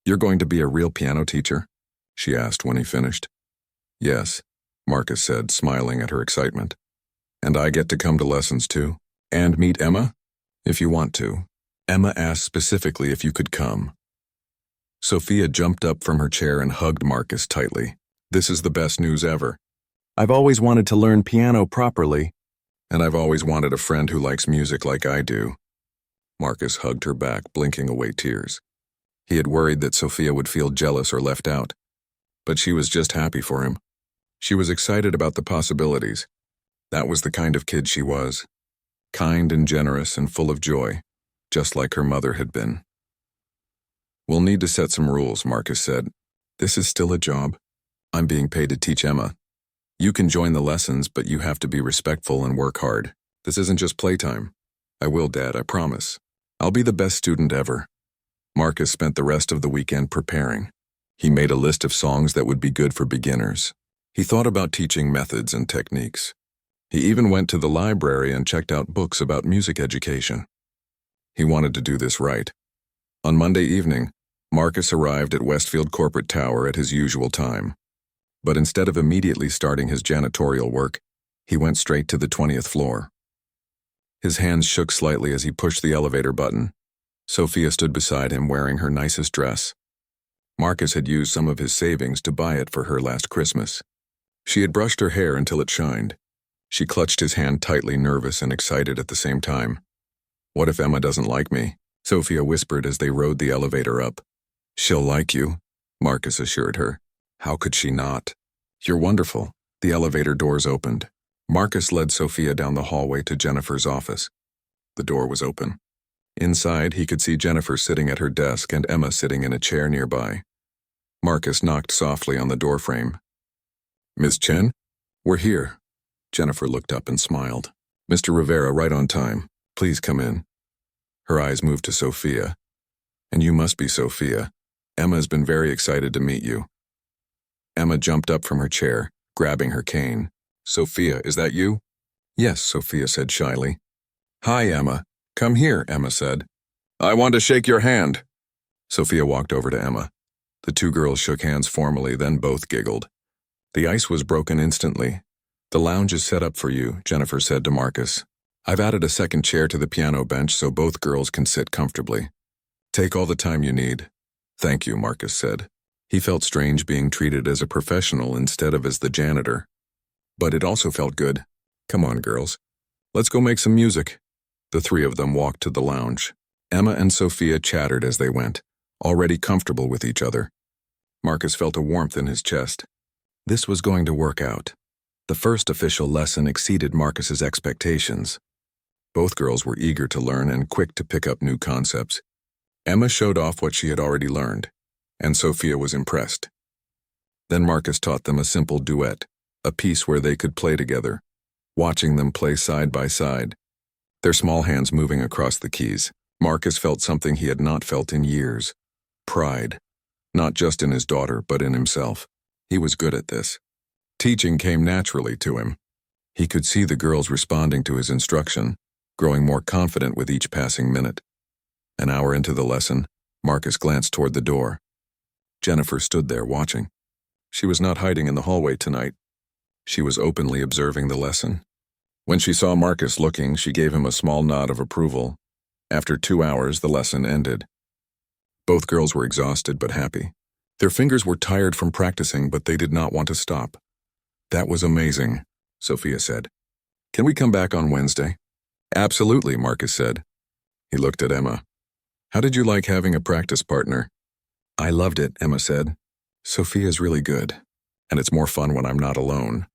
"You're going to be a real piano teacher?" she asked when he finished. "Yes," Marcus said, smiling at her excitement. "And I get to come to lessons too? And meet Emma?" "If you want to." Emma asked specifically if you could come. Sophia jumped up from her chair and hugged Marcus tightly. "This is the best news ever. I've always wanted to learn piano properly, and I've always wanted a friend who likes music like I do." Marcus hugged her back, blinking away tears. He had worried that Sophia would feel jealous or left out, but she was just happy for him. She was excited about the possibilities. That was the kind of kid she was. Kind and generous and full of joy, just like her mother had been. "We'll need to set some rules," Marcus said. "This is still a job. I'm being paid to teach Emma. You can join the lessons, but you have to be respectful and work hard. This isn't just playtime." "I will, Dad, I promise. I'll be the best student ever." Marcus spent the rest of the weekend preparing. He made a list of songs that would be good for beginners. He thought about teaching methods and techniques. He even went to the library and checked out books about music education. He wanted to do this right. On Monday evening, Marcus arrived at Westfield Corporate Tower at his usual time. But instead of immediately starting his janitorial work, he went straight to the 20th floor. His hands shook slightly as he pushed the elevator button. Sophia stood beside him wearing her nicest dress. Marcus had used some of his savings to buy it for her last Christmas. She had brushed her hair until it shined. She clutched his hand tightly, nervous and excited at the same time. "What if Emma doesn't like me?" Sophia whispered as they rode the elevator up. "She'll like you," Marcus assured her. "How could she not? You're wonderful." The elevator doors opened. Marcus led Sophia down the hallway to Jennifer's office. The door was open. Inside, he could see Jennifer sitting at her desk and Emma sitting in a chair nearby. Marcus knocked softly on the doorframe. "Miss Chen? We're here." Jennifer looked up and smiled. "Mr. Rivera, right on time. Please come in." Her eyes moved to Sophia. "And you must be Sophia. Emma's been very excited to meet you." Emma jumped up from her chair, grabbing her cane. "Sophia, is that you?" "Yes," Sophia said shyly. "Hi, Emma. Come here," Emma said. I want to shake your hand. Sophia walked over to Emma. The two girls shook hands formally, then both giggled. The ice was broken instantly. The lounge is set up for you, Jennifer said to Marcus. I've added a second chair to the piano bench so both girls can sit comfortably. Take all the time you need. Thank you, Marcus said. He felt strange being treated as a professional instead of as the janitor. But it also felt good. Come on, girls. Let's go make some music. The three of them walked to the lounge. Emma and Sophia chattered as they went, already comfortable with each other. Marcus felt a warmth in his chest. This was going to work out. The first official lesson exceeded Marcus's expectations. Both girls were eager to learn and quick to pick up new concepts. Emma showed off what she had already learned, and Sophia was impressed. Then Marcus taught them a simple duet, a piece where they could play together, watching them play side by side, their small hands moving across the keys. Marcus felt something he had not felt in years. Pride. Not just in his daughter, but in himself. He was good at this. Teaching came naturally to him. He could see the girls responding to his instruction, growing more confident with each passing minute. An hour into the lesson, Marcus glanced toward the door. Jennifer stood there watching. She was not hiding in the hallway tonight. She was openly observing the lesson. When she saw Marcus looking, she gave him a small nod of approval. After 2 hours, the lesson ended. Both girls were exhausted but happy. Their fingers were tired from practicing, but they did not want to stop. That was amazing, Sophia said. Can we come back on Wednesday? Absolutely, Marcus said. He looked at Emma. How did you like having a practice partner? I loved it, Emma said. Sophia's really good, and it's more fun when I'm not alone.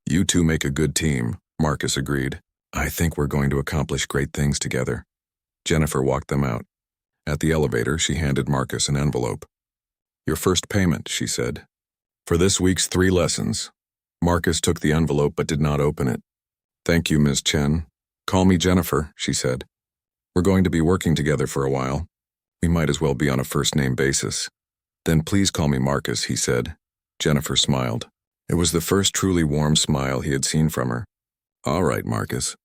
You two make a good team, Marcus agreed. I think we're going to accomplish great things together. Jennifer walked them out. At the elevator, she handed Marcus an envelope. Your first payment, she said. For this week's 3 lessons. Marcus took the envelope but did not open it. Thank you, Ms. Chen. Call me Jennifer, she said. We're going to be working together for a while. We might as well be on a first-name basis. Then please call me Marcus, he said. Jennifer smiled. It was the first truly warm smile he had seen from her. All right, Marcus.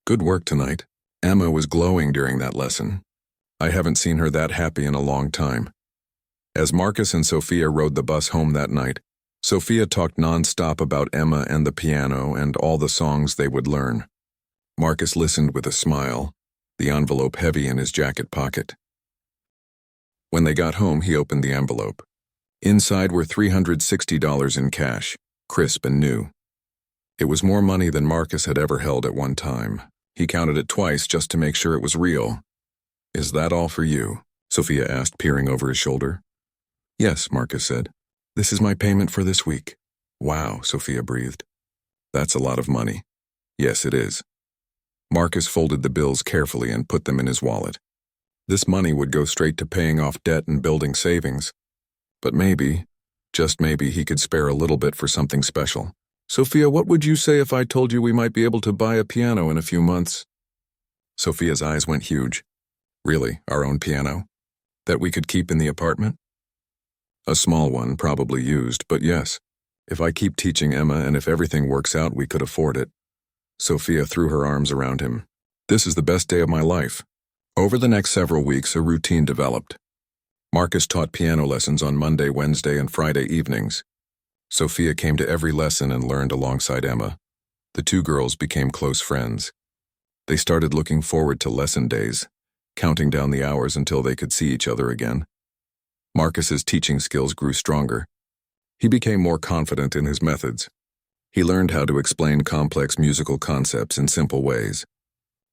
Good work tonight. Emma was glowing during that lesson. I haven't seen her that happy in a long time. As Marcus and Sophia rode the bus home that night, Sophia talked non-stop about Emma and the piano and all the songs they would learn. Marcus listened with a smile, the envelope heavy in his jacket pocket. When they got home, he opened the envelope. Inside were $360 in cash, crisp and new. It was more money than Marcus had ever held at one time. He counted it twice just to make sure it was real. Is that all for you? Sophia asked, peering over his shoulder. Yes, Marcus said. This is my payment for this week. Wow, Sophia breathed. That's a lot of money. Yes, it is. Marcus folded the bills carefully and put them in his wallet. This money would go straight to paying off debt and building savings. But maybe, just maybe, he could spare a little bit for something special. Sophia, what would you say if I told you we might be able to buy a piano in a few months? Sophia's eyes went huge. Really, our own piano? That we could keep in the apartment? A small one, probably used, but yes. If I keep teaching Emma and if everything works out, we could afford it. Sophia threw her arms around him. This is the best day of my life. Over the next several weeks, a routine developed. Marcus taught piano lessons on Monday, Wednesday, and Friday evenings. Sophia came to every lesson and learned alongside Emma. The two girls became close friends. They started looking forward to lesson days, counting down the hours until they could see each other again. Marcus's teaching skills grew stronger. He became more confident in his methods. He learned how to explain complex musical concepts in simple ways.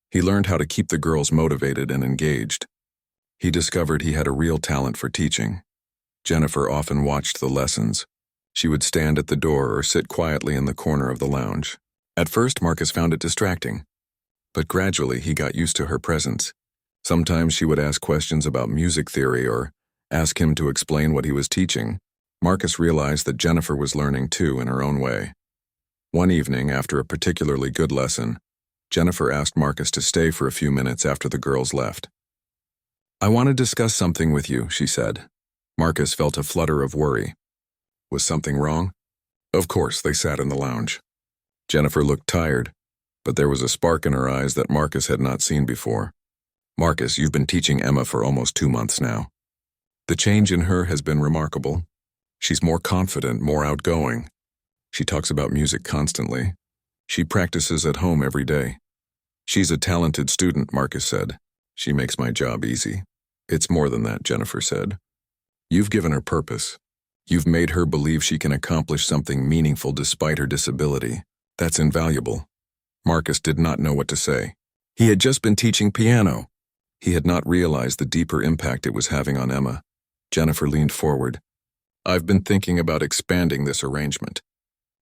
He learned how to keep the girls motivated and engaged. He discovered he had a real talent for teaching. Jennifer often watched the lessons. She would stand at the door or sit quietly in the corner of the lounge. At first, Marcus found it distracting, but gradually he got used to her presence. Sometimes she would ask questions about music theory or ask him to explain what he was teaching. Marcus realized that Jennifer was learning too in her own way. One evening, after a particularly good lesson, Jennifer asked Marcus to stay for a few minutes after the girls left. I want to discuss something with you, she said. Marcus felt a flutter of worry. Was something wrong? Of course, they sat in the lounge. Jennifer looked tired, but there was a spark in her eyes that Marcus had not seen before. Marcus, you've been teaching Emma for almost 2 months now. The change in her has been remarkable. She's more confident, more outgoing. She talks about music constantly. She practices at home every day. She's a talented student, Marcus said. She makes my job easy. It's more than that, Jennifer said. You've given her purpose. You've made her believe she can accomplish something meaningful despite her disability. That's invaluable. Marcus did not know what to say. He had just been teaching piano. He had not realized the deeper impact it was having on Emma. Jennifer leaned forward. I've been thinking about expanding this arrangement.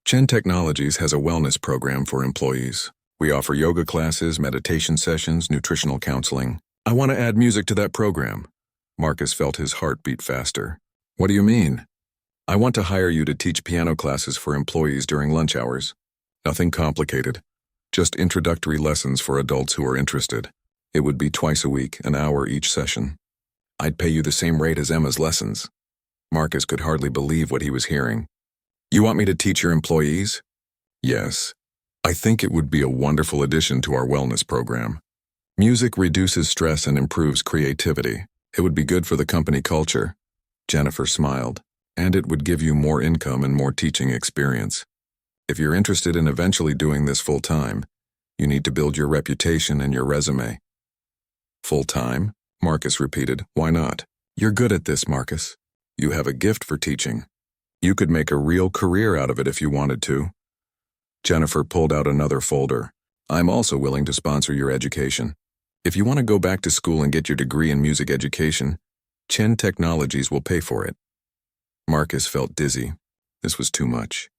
Chen Technologies has a wellness program for employees. We offer yoga classes, meditation sessions, nutritional counseling. I want to add music to that program. Marcus felt his heart beat faster. What do you mean? I want to hire you to teach piano classes for employees during lunch hours. Nothing complicated. Just introductory lessons for adults who are interested. It would be twice a week, an hour each session. I'd pay you the same rate as Emma's lessons. Marcus could hardly believe what he was hearing. You want me to teach your employees? Yes. I think it would be a wonderful addition to our wellness program. Music reduces stress and improves creativity. It would be good for the company culture. Jennifer smiled. And it would give you more income and more teaching experience. If you're interested in eventually doing this full-time, you need to build your reputation and your resume. Full-time? Marcus repeated. Why not? You're good at this, Marcus. You have a gift for teaching. You could make a real career out of it if you wanted to. Jennifer pulled out another folder. I'm also willing to sponsor your education. If you want to go back to school and get your degree in music education, Chen Technologies will pay for it. Marcus felt dizzy. This was too much.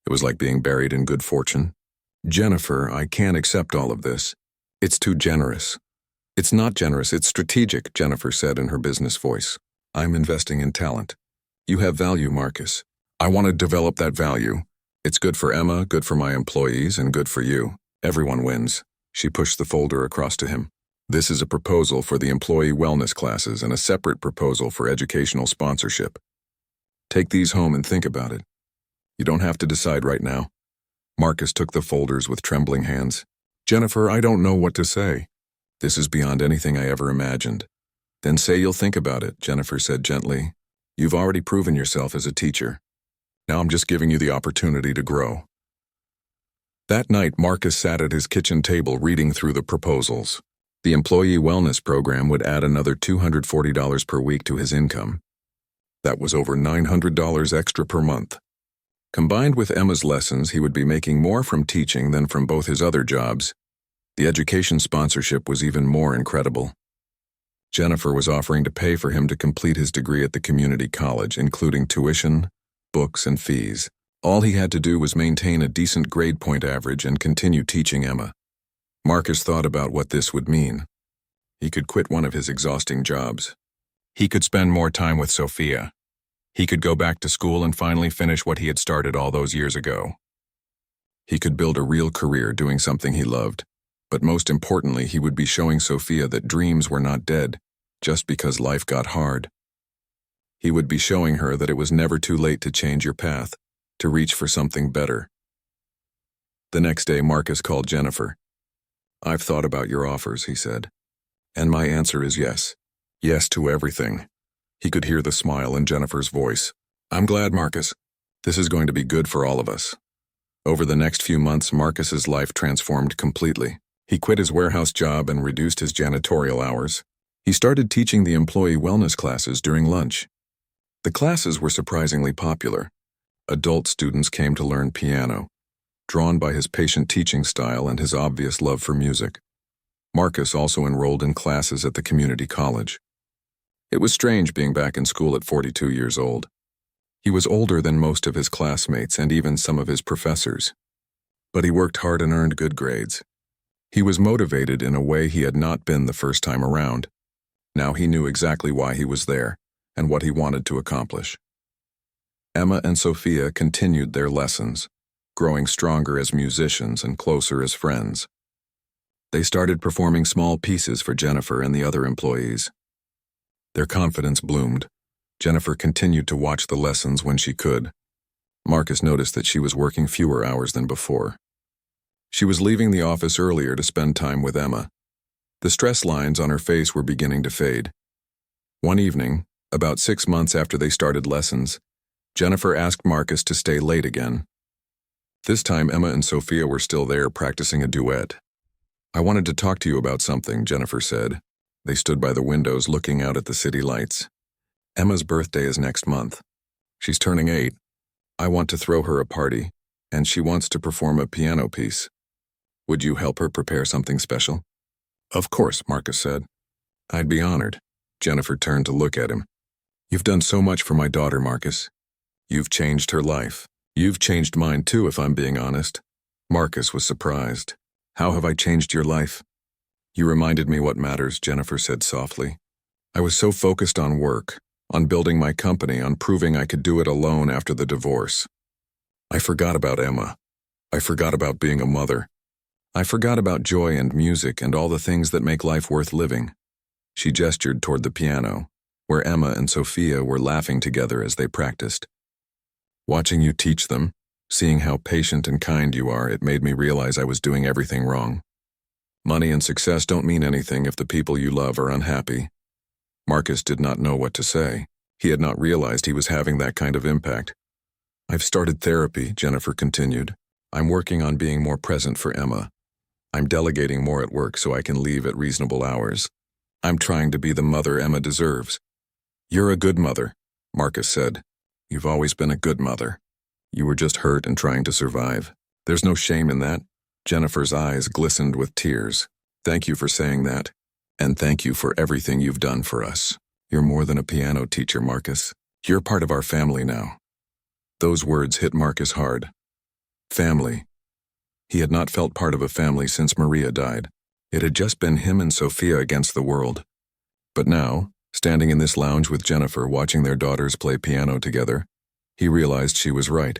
It was like being buried in good fortune. Jennifer, I can't accept all of this. It's too generous. It's not generous, it's strategic, Jennifer said in her business voice. I'm investing in talent. You have value, Marcus. I want to develop that value. It's good for Emma, good for my employees, and good for you. Everyone wins. She pushed the folder across to him. This is a proposal for the employee wellness classes and a separate proposal for educational sponsorship. Take these home and think about it. You don't have to decide right now. Marcus took the folders with trembling hands. Jennifer, I don't know what to say. This is beyond anything I ever imagined. Then say you'll think about it, Jennifer said gently. You've already proven yourself as a teacher. Now I'm just giving you the opportunity to grow. That night, Marcus sat at his kitchen table reading through the proposals. The employee wellness program would add another $240 per week to his income. That was over $900 extra per month. Combined with Emma's lessons, he would be making more from teaching than from both his other jobs. The education sponsorship was even more incredible. Jennifer was offering to pay for him to complete his degree at the community college, including tuition, books, and fees. All he had to do was maintain a decent grade point average and continue teaching Emma. Marcus thought about what this would mean. He could quit one of his exhausting jobs. He could spend more time with Sophia. He could go back to school and finally finish what he had started all those years ago. He could build a real career doing something he loved. But most importantly, he would be showing Sophia that dreams were not dead, just because life got hard. He would be showing her that it was never too late to change your path, to reach for something better. The next day, Marcus called Jennifer. I've thought about your offers, he said. And my answer is yes. Yes to everything. He could hear the smile in Jennifer's voice. I'm glad, Marcus. This is going to be good for all of us. Over the next few months, Marcus's life transformed completely. He quit his warehouse job and reduced his janitorial hours. He started teaching the employee wellness classes during lunch. The classes were surprisingly popular. Adult students came to learn piano, drawn by his patient teaching style and his obvious love for music. Marcus also enrolled in classes at the community college. It was strange being back in school at 42 years old. He was older than most of his classmates and even some of his professors. But he worked hard and earned good grades. He was motivated in a way he had not been the first time around. Now he knew exactly why he was there and what he wanted to accomplish. Emma and Sophia continued their lessons, growing stronger as musicians and closer as friends. They started performing small pieces for Jennifer and the other employees. Their confidence bloomed. Jennifer continued to watch the lessons when she could. Marcus noticed that she was working fewer hours than before. She was leaving the office earlier to spend time with Emma. The stress lines on her face were beginning to fade. One evening, about 6 months after they started lessons, Jennifer asked Marcus to stay late again. This time, Emma and Sophia were still there practicing a duet. "I wanted to talk to you about something," Jennifer said. They stood by the windows looking out at the city lights. "Emma's birthday is next month. She's turning 8. I want to throw her a party, and she wants to perform a piano piece. Would you help her prepare something special?" "Of course," Marcus said. "I'd be honored." Jennifer turned to look at him. "You've done so much for my daughter, Marcus. You've changed her life. You've changed mine too, if I'm being honest." Marcus was surprised. "How have I changed your life?" "You reminded me what matters," Jennifer said softly. "I was so focused on work, on building my company, on proving I could do it alone after the divorce. I forgot about Emma. I forgot about being a mother. I forgot about joy and music and all the things that make life worth living." She gestured toward the piano, where Emma and Sophia were laughing together as they practiced. "Watching you teach them, seeing how patient and kind you are, it made me realize I was doing everything wrong. Money and success don't mean anything if the people you love are unhappy." Marcus did not know what to say. He had not realized he was having that kind of impact. "I've started therapy," Jennifer continued. "I'm working on being more present for Emma. I'm delegating more at work so I can leave at reasonable hours. I'm trying to be the mother Emma deserves." "You're a good mother," Marcus said. "You've always been a good mother. You were just hurt and trying to survive. There's no shame in that." Jennifer's eyes glistened with tears. "Thank you for saying that. And thank you for everything you've done for us. You're more than a piano teacher, Marcus. You're part of our family now." Those words hit Marcus hard. Family. He had not felt part of a family since Maria died. It had just been him and Sophia against the world. But now, standing in this lounge with Jennifer, watching their daughters play piano together, he realized she was right.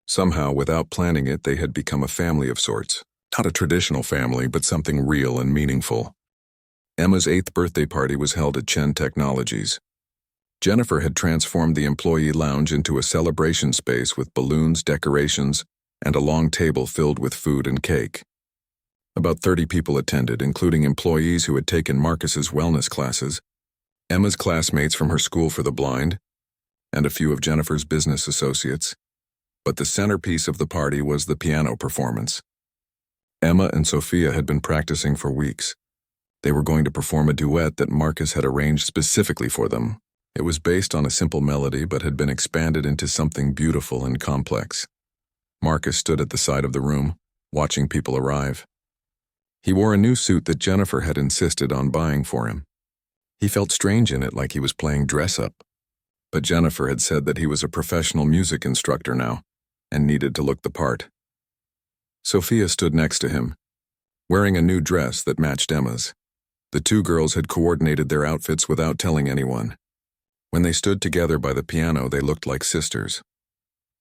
Somehow, without planning it, they had become a family of sorts. Not a traditional family, but something real and meaningful. Emma's 8th birthday party was held at Chen Technologies. Jennifer had transformed the employee lounge into a celebration space with balloons, decorations, and a long table filled with food and cake. About 30 people attended, including employees who had taken Marcus's wellness classes, Emma's classmates from her school for the blind, and a few of Jennifer's business associates. But the centerpiece of the party was the piano performance. Emma and Sophia had been practicing for weeks. They were going to perform a duet that Marcus had arranged specifically for them. It was based on a simple melody but had been expanded into something beautiful and complex. Marcus stood at the side of the room, watching people arrive. He wore a new suit that Jennifer had insisted on buying for him. He felt strange in it, like he was playing dress-up. But Jennifer had said that he was a professional music instructor now, and needed to look the part. Sophia stood next to him, wearing a new dress that matched Emma's. The two girls had coordinated their outfits without telling anyone. When they stood together by the piano, they looked like sisters.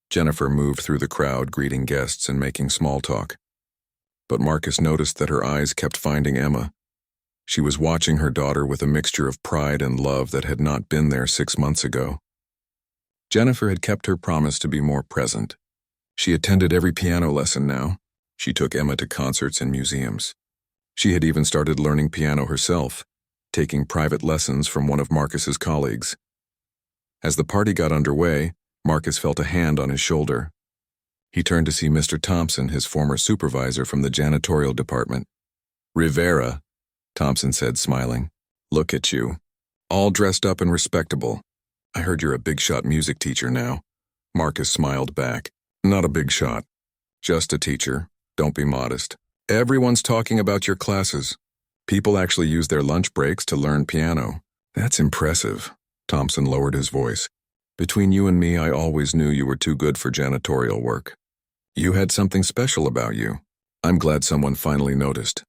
Jennifer moved through the crowd, greeting guests and making small talk. But Marcus noticed that her eyes kept finding Emma. She was watching her daughter with a mixture of pride and love that had not been there 6 months ago. Jennifer had kept her promise to be more present. She attended every piano lesson now. She took Emma to concerts and museums. She had even started learning piano herself, taking private lessons from one of Marcus's colleagues. As the party got underway, Marcus felt a hand on his shoulder. He turned to see Mr. Thompson, his former supervisor from the janitorial department. "Rivera," Thompson said, smiling. "Look at you. All dressed up and respectable. I heard you're a big-shot music teacher now." Marcus smiled back. "Not a big shot. Just a teacher. Don't be modest. Everyone's talking about your classes. People actually use their lunch breaks to learn piano." "That's impressive." Thompson lowered his voice. "Between you and me, I always knew you were too good for janitorial work. You had something special about you. I'm glad someone finally noticed."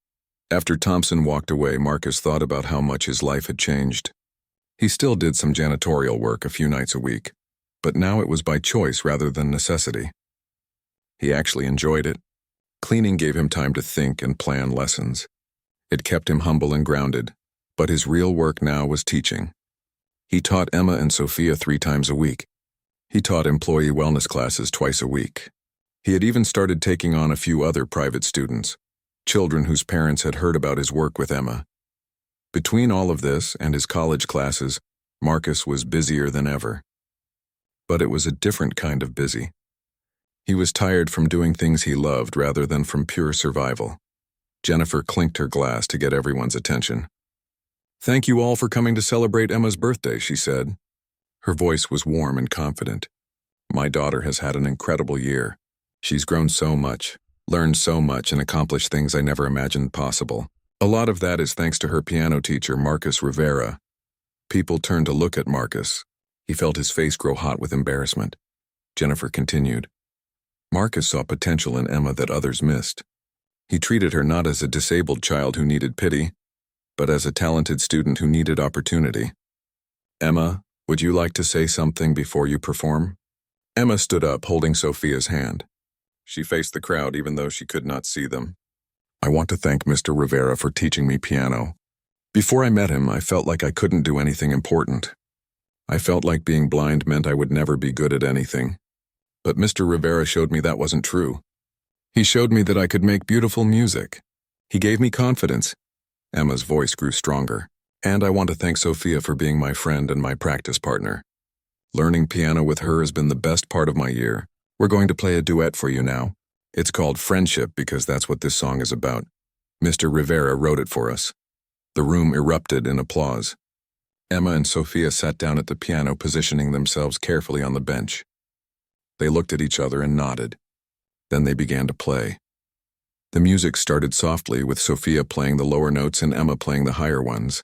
After Thompson walked away, Marcus thought about how much his life had changed. He still did some janitorial work a few nights a week, but now it was by choice rather than necessity. He actually enjoyed it. Cleaning gave him time to think and plan lessons. It kept him humble and grounded, but his real work now was teaching. He taught Emma and Sophia 3 times a week. He taught employee wellness classes twice a week. He had even started taking on a few other private students, children whose parents had heard about his work with Emma. Between all of this and his college classes, Marcus was busier than ever. But it was a different kind of busy. He was tired from doing things he loved rather than from pure survival. Jennifer clinked her glass to get everyone's attention. "Thank you all for coming to celebrate Emma's birthday," she said. Her voice was warm and confident. "My daughter has had an incredible year. She's grown so much, learned so much, and accomplished things I never imagined possible. A lot of that is thanks to her piano teacher, Marcus Rivera." People turned to look at Marcus. He felt his face grow hot with embarrassment. Jennifer continued. Marcus saw potential in Emma that others missed. He treated her not as a disabled child who needed pity, but as a talented student who needed opportunity. "Emma, would you like to say something before you perform?" Emma stood up, holding Sophia's hand. She faced the crowd even though she could not see them. "I want to thank Mr. Rivera for teaching me piano. Before I met him, I felt like I couldn't do anything important. I felt like being blind meant I would never be good at anything. But Mr. Rivera showed me that wasn't true. He showed me that I could make beautiful music. He gave me confidence." Emma's voice grew stronger. "And I want to thank Sophia for being my friend and my practice partner. Learning piano with her has been the best part of my year. We're going to play a duet for you now. It's called Friendship because that's what this song is about. Mr. Rivera wrote it for us." The room erupted in applause. Emma and Sophia sat down at the piano, positioning themselves carefully on the bench. They looked at each other and nodded. Then they began to play. The music started softly, with Sophia playing the lower notes and Emma playing the higher ones.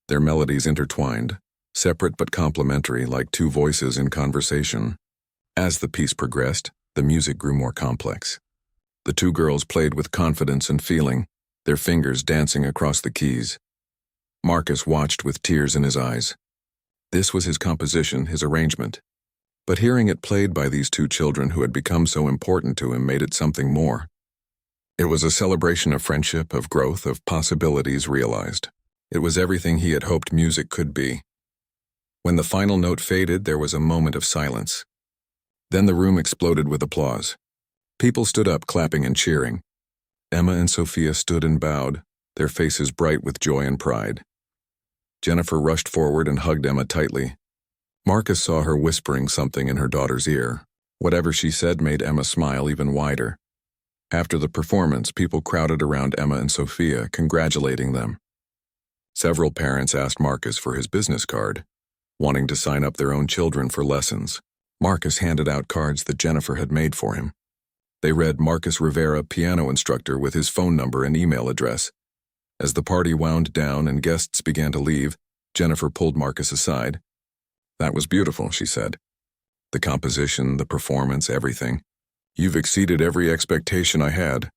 Their melodies intertwined, separate but complementary, like two voices in conversation. As the piece progressed, the music grew more complex. The two girls played with confidence and feeling, their fingers dancing across the keys. Marcus watched with tears in his eyes. This was his composition, his arrangement. But hearing it played by these two children who had become so important to him made it something more. It was a celebration of friendship, of growth, of possibilities realized. It was everything he had hoped music could be. When the final note faded, there was a moment of silence. Then the room exploded with applause. People stood up, clapping and cheering. Emma and Sophia stood and bowed, their faces bright with joy and pride. Jennifer rushed forward and hugged Emma tightly. Marcus saw her whispering something in her daughter's ear. Whatever she said made Emma smile even wider. After the performance, people crowded around Emma and Sophia, congratulating them. Several parents asked Marcus for his business card, wanting to sign up their own children for lessons. Marcus handed out cards that Jennifer had made for him. They read Marcus Rivera, piano instructor, with his phone number and email address. As the party wound down and guests began to leave, Jennifer pulled Marcus aside. "That was beautiful," she said. "The composition, the performance, everything. You've exceeded every expectation I had."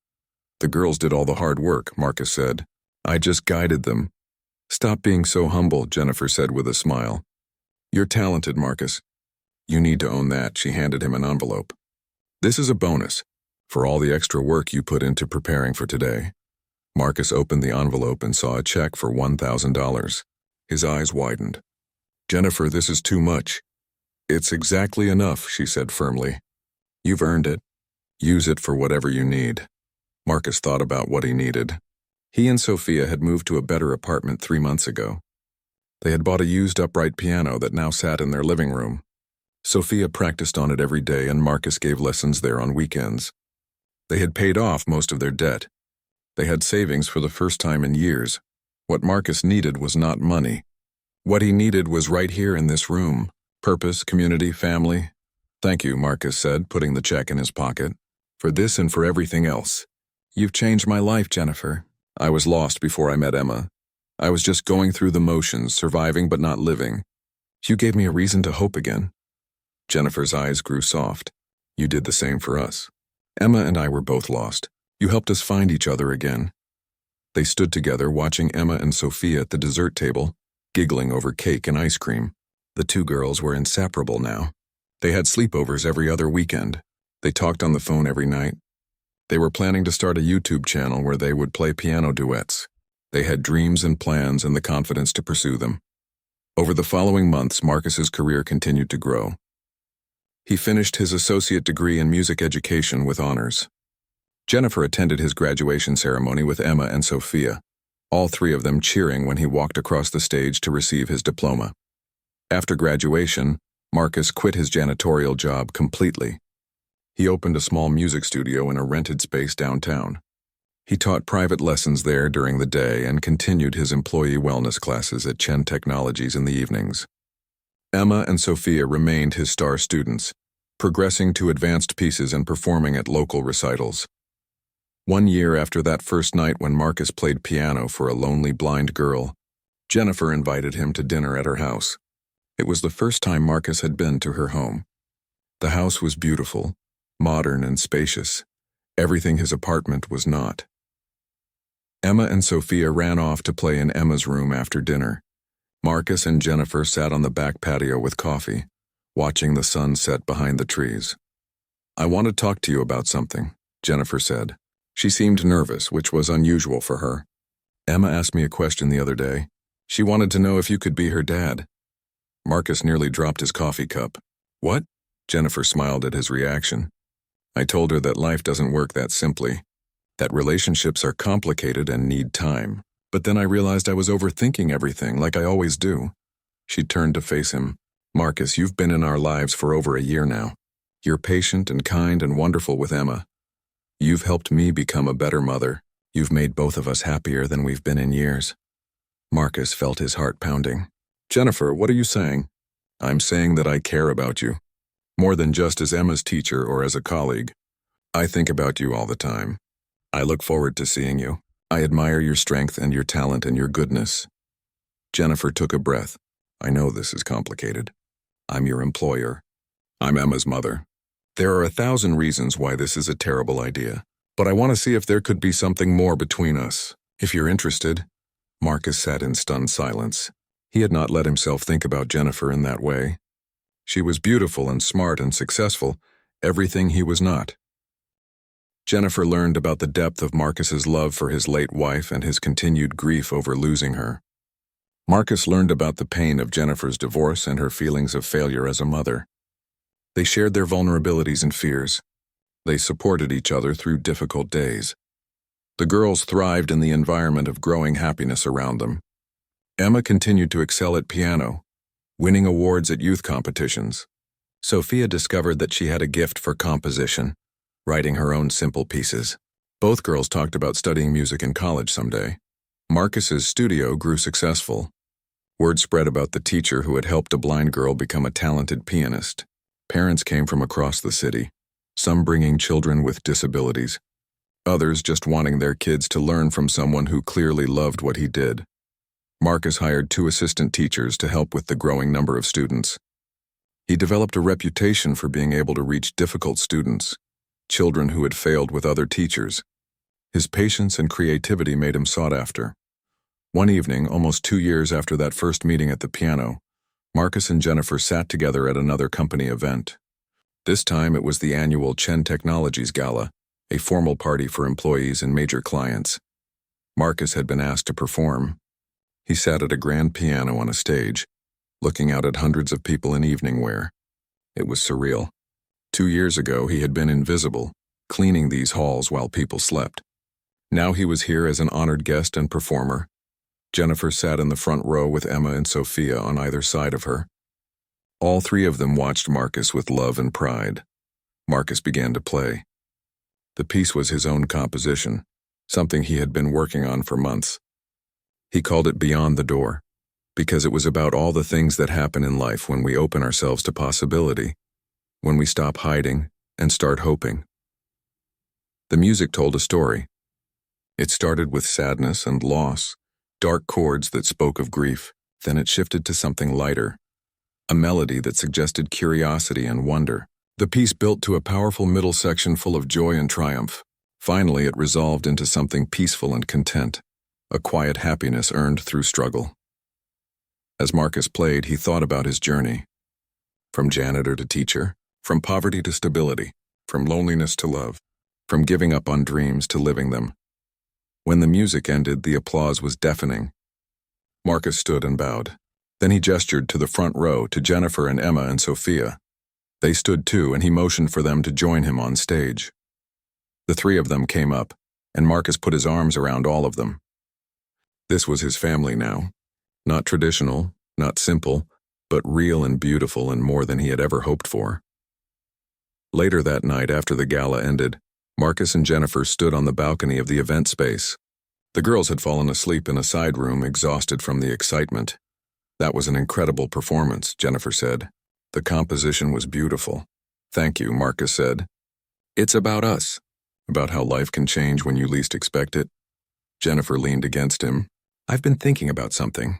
"The girls did all the hard work," Marcus said. "I just guided them." "Stop being so humble," Jennifer said with a smile. "You're talented, Marcus. You need to own that." She handed him an envelope. "This is a bonus for all the extra work you put into preparing for today." Marcus opened the envelope and saw a check for $1,000. His eyes widened. "Jennifer, this is too much." "It's exactly enough," she said firmly. "You've earned it. Use it for whatever you need." Marcus thought about what he needed. He and Sophia had moved to a better apartment 3 months ago. They had bought a used upright piano that now sat in their living room. Sophia practiced on it every day, and Marcus gave lessons there on weekends. They had paid off most of their debt. They had savings for the first time in years. What Marcus needed was not money. What he needed was right here in this room. Purpose, community, family. "Thank you," Marcus said, putting the check in his pocket. "For this and for everything else. You've changed my life, Jennifer. I was lost before I met Emma. I was just going through the motions, surviving but not living. You gave me a reason to hope again." Jennifer's eyes grew soft. "You did the same for us. Emma and I were both lost. You helped us find each other again." They stood together, watching Emma and Sophia at the dessert table, giggling over cake and ice cream. The two girls were inseparable now. They had sleepovers every other weekend. They talked on the phone every night. They were planning to start a YouTube channel where they would play piano duets. They had dreams and plans and the confidence to pursue them. Over the following months, Marcus's career continued to grow. He finished his associate degree in music education with honors. Jennifer attended his graduation ceremony with Emma and Sophia. all three of them cheering when he walked across the stage to receive his diploma. After graduation, Marcus quit his janitorial job completely. He opened a small music studio in a rented space downtown. He taught private lessons there during the day and continued his employee wellness classes at Chen Technologies in the evenings. Emma and Sophia remained his star students, progressing to advanced pieces and performing at local recitals. 1 year after that first night when Marcus played piano for a lonely blind girl, Jennifer invited him to dinner at her house. It was the first time Marcus had been to her home. The house was beautiful, modern and spacious. Everything his apartment was not. Emma and Sophia ran off to play in Emma's room after dinner. Marcus and Jennifer sat on the back patio with coffee, watching the sun set behind the trees. "I want to talk to you about something," Jennifer said. She seemed nervous, which was unusual for her. "Emma asked me a question the other day. She wanted to know if you could be her dad." Marcus nearly dropped his coffee cup. "What?" Jennifer smiled at his reaction. "I told her that life doesn't work that simply, that relationships are complicated and need time. But then I realized I was overthinking everything, like I always do." She turned to face him. "Marcus, you've been in our lives for over a year now. You're patient and kind and wonderful with Emma. You've helped me become a better mother. You've made both of us happier than we've been in years." Marcus felt his heart pounding. "Jennifer, what are you saying?" "I'm saying that I care about you. More than just as Emma's teacher or as a colleague. I think about you all the time. I look forward to seeing you. I admire your strength and your talent and your goodness." Jennifer took a breath. "I know this is complicated. I'm your employer. I'm Emma's mother. There are 1,000 reasons why this is a terrible idea, but I want to see if there could be something more between us. If you're interested." Marcus sat in stunned silence. He had not let himself think about Jennifer in that way. She was beautiful and smart and successful, everything he was not. Jennifer learned about the depth of Marcus's love for his late wife and his continued grief over losing her. Marcus learned about the pain of Jennifer's divorce and her feelings of failure as a mother. They shared their vulnerabilities and fears. They supported each other through difficult days. The girls thrived in the environment of growing happiness around them. Emma continued to excel at piano, winning awards at youth competitions. Sophia discovered that she had a gift for composition, writing her own simple pieces. Both girls talked about studying music in college someday. Marcus's studio grew successful. Word spread about the teacher who had helped a blind girl become a talented pianist. Parents came from across the city, some bringing children with disabilities, others just wanting their kids to learn from someone who clearly loved what he did. Marcus hired 2 assistant teachers to help with the growing number of students. He developed a reputation for being able to reach difficult students, children who had failed with other teachers. His patience and creativity made him sought after. One evening, almost 2 years after that first meeting at the piano, Marcus and Jennifer sat together at another company event. This time it was the annual Chen Technologies Gala, a formal party for employees and major clients. Marcus had been asked to perform. He sat at a grand piano on a stage, looking out at hundreds of people in evening wear. It was surreal. 2 years ago he had been invisible, cleaning these halls while people slept. Now he was here as an honored guest and performer. Jennifer sat in the front row with Emma and Sophia on either side of her. All 3 of them watched Marcus with love and pride. Marcus began to play. The piece was his own composition, something he had been working on for months. He called it Beyond the Door, because it was about all the things that happen in life when we open ourselves to possibility, when we stop hiding and start hoping. The music told a story. It started with sadness and loss, dark chords that spoke of grief. Then it shifted to something lighter, a melody that suggested curiosity and wonder. The piece built to a powerful middle section full of joy and triumph. Finally, it resolved into something peaceful and content, a quiet happiness earned through struggle. As Marcus played, he thought about his journey. From janitor to teacher, from poverty to stability, from loneliness to love, from giving up on dreams to living them. When the music ended, the applause was deafening. Marcus stood and bowed. Then he gestured to the front row, to Jennifer and Emma and Sophia. They stood too, and he motioned for them to join him on stage. The 3 of them came up, and Marcus put his arms around all of them. This was his family now. Not traditional, not simple, but real and beautiful and more than he had ever hoped for. Later that night, after the gala ended, Marcus and Jennifer stood on the balcony of the event space. The girls had fallen asleep in a side room, exhausted from the excitement. "That was an incredible performance," Jennifer said. "The composition was beautiful." "Thank you," Marcus said. "It's about us, about how life can change when you least expect it." Jennifer leaned against him. "I've been thinking about something.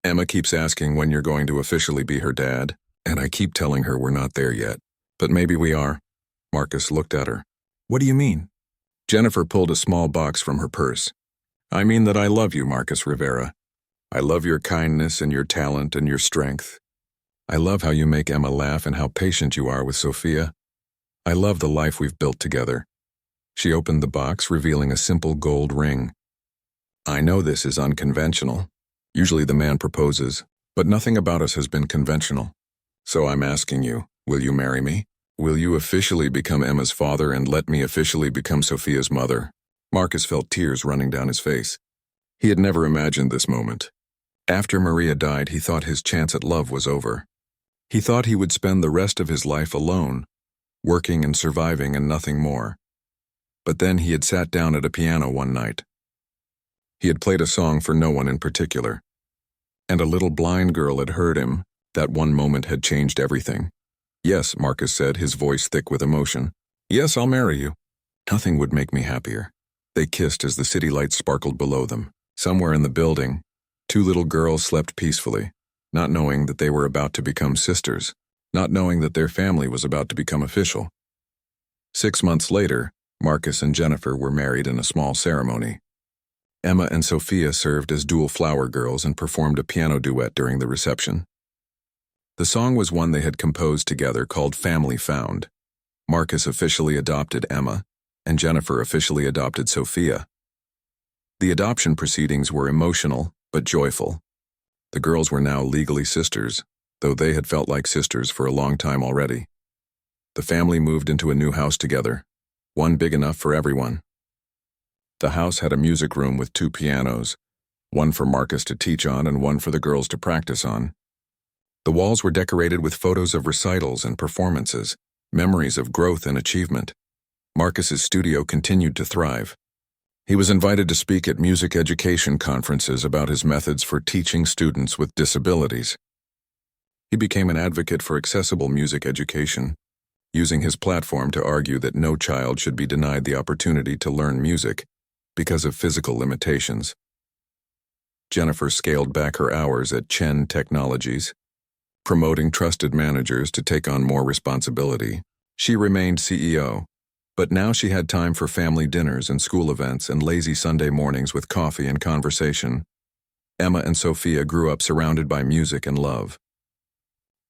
Emma keeps asking when you're going to officially be her dad, and I keep telling her we're not there yet. But maybe we are." Marcus looked at her. "What do you mean?" Jennifer pulled a small box from her purse. "I mean that I love you, Marcus Rivera. I love your kindness and your talent and your strength. I love how you make Emma laugh and how patient you are with Sophia. I love the life we've built together." She opened the box, revealing a simple gold ring. "I know this is unconventional. Usually the man proposes, but nothing about us has been conventional. So I'm asking you, will you marry me? Will you officially become Emma's father and let me officially become Sophia's mother?" Marcus felt tears running down his face. He had never imagined this moment. After Maria died, he thought his chance at love was over. He thought he would spend the rest of his life alone, working and surviving and nothing more. But then he had sat down at a piano one night. He had played a song for no one in particular. And a little blind girl had heard him. That one moment had changed everything. "Yes," Marcus said, his voice thick with emotion. "Yes, I'll marry you. Nothing would make me happier." They kissed as the city lights sparkled below them. Somewhere in the building, two little girls slept peacefully, not knowing that they were about to become sisters, not knowing that their family was about to become official. 6 months later, Marcus and Jennifer were married in a small ceremony. Emma and Sophia served as dual flower girls and performed a piano duet during the reception. The song was one they had composed together called Family Found. Marcus officially adopted Emma, and Jennifer officially adopted Sophia. The adoption proceedings were emotional, but joyful. The girls were now legally sisters, though they had felt like sisters for a long time already. The family moved into a new house together, one big enough for everyone. The house had a music room with 2 pianos, one for Marcus to teach on and one for the girls to practice on. The walls were decorated with photos of recitals and performances, memories of growth and achievement. Marcus's studio continued to thrive. He was invited to speak at music education conferences about his methods for teaching students with disabilities. He became an advocate for accessible music education, using his platform to argue that no child should be denied the opportunity to learn music because of physical limitations. Jennifer scaled back her hours at Chen Technologies, promoting trusted managers to take on more responsibility. She remained CEO, but now she had time for family dinners and school events and lazy Sunday mornings with coffee and conversation. Emma and Sophia grew up surrounded by music and love.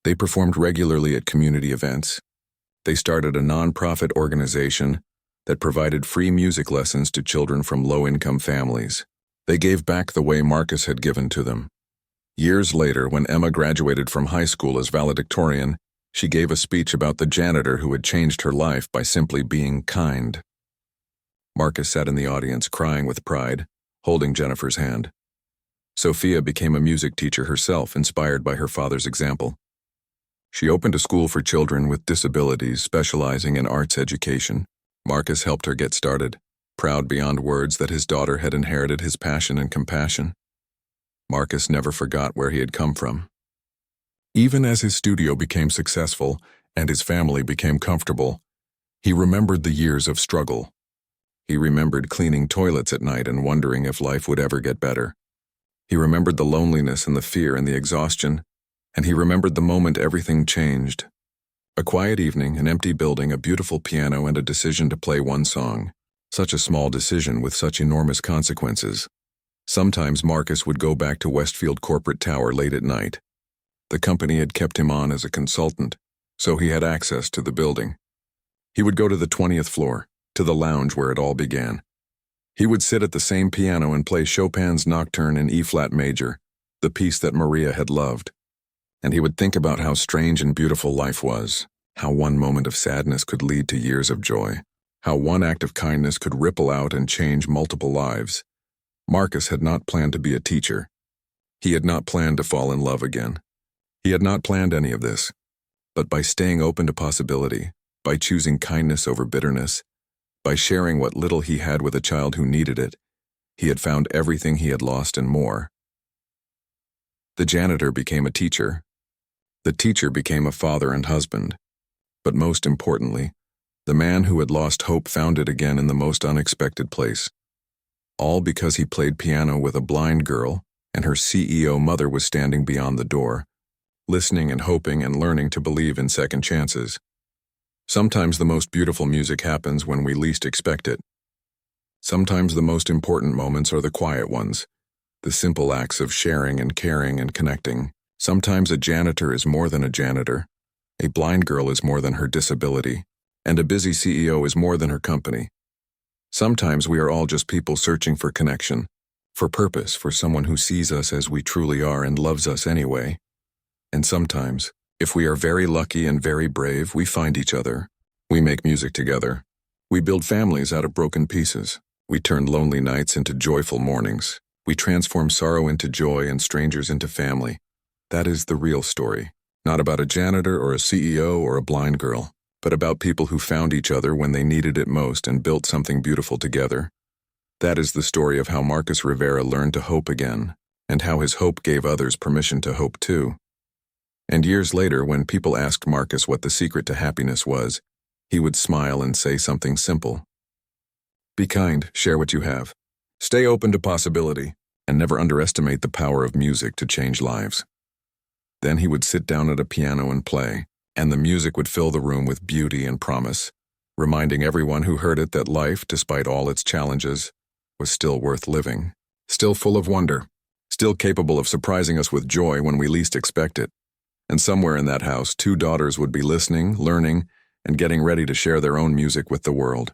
They performed regularly at community events. They started a nonprofit organization that provided free music lessons to children from low-income families. They gave back the way Marcus had given to them. Years later, when Emma graduated from high school as valedictorian, she gave a speech about the janitor who had changed her life by simply being kind. Marcus sat in the audience crying with pride, holding Jennifer's hand. Sophia became a music teacher herself, inspired by her father's example. She opened a school for children with disabilities, specializing in arts education. Marcus helped her get started, proud beyond words that his daughter had inherited his passion and compassion. Marcus never forgot where he had come from. Even as his studio became successful and his family became comfortable, he remembered the years of struggle. He remembered cleaning toilets at night and wondering if life would ever get better. He remembered the loneliness and the fear and the exhaustion, and he remembered the moment everything changed. A quiet evening, an empty building, a beautiful piano, and a decision to play one song. Such a small decision with such enormous consequences. Sometimes Marcus would go back to Westfield Corporate Tower late at night. The company had kept him on as a consultant, so he had access to the building. He would go to the 20th floor, to the lounge where it all began. He would sit at the same piano and play Chopin's Nocturne in E-flat major, the piece that Maria had loved. And he would think about how strange and beautiful life was, how one moment of sadness could lead to years of joy, how one act of kindness could ripple out and change multiple lives. Marcus had not planned to be a teacher. He had not planned to fall in love again. He had not planned any of this. But by staying open to possibility, by choosing kindness over bitterness, by sharing what little he had with a child who needed it, he had found everything he had lost and more. The janitor became a teacher. The teacher became a father and husband. But most importantly, the man who had lost hope found it again in the most unexpected place. All because he played piano with a blind girl, and her CEO mother was standing beyond the door, listening and hoping and learning to believe in second chances. Sometimes the most beautiful music happens when we least expect it. Sometimes the most important moments are the quiet ones, the simple acts of sharing and caring and connecting. Sometimes a janitor is more than a janitor, a blind girl is more than her disability, and a busy CEO is more than her company. Sometimes we are all just people searching for connection, for purpose, for someone who sees us as we truly are and loves us anyway. And sometimes, if we are very lucky and very brave, we find each other. We make music together. We build families out of broken pieces. We turn lonely nights into joyful mornings. We transform sorrow into joy and strangers into family. That is the real story. Not about a janitor or a CEO or a blind girl, but about people who found each other when they needed it most and built something beautiful together. That is the story of how Marcus Rivera learned to hope again, and how his hope gave others permission to hope too. And years later, when people asked Marcus what the secret to happiness was, he would smile and say something simple. Be kind, share what you have. Stay open to possibility, and never underestimate the power of music to change lives. Then he would sit down at a piano and play, and the music would fill the room with beauty and promise, reminding everyone who heard it that life, despite all its challenges, was still worth living, still full of wonder, still capable of surprising us with joy when we least expect it. And somewhere in that house, 2 daughters would be listening, learning, and getting ready to share their own music with the world.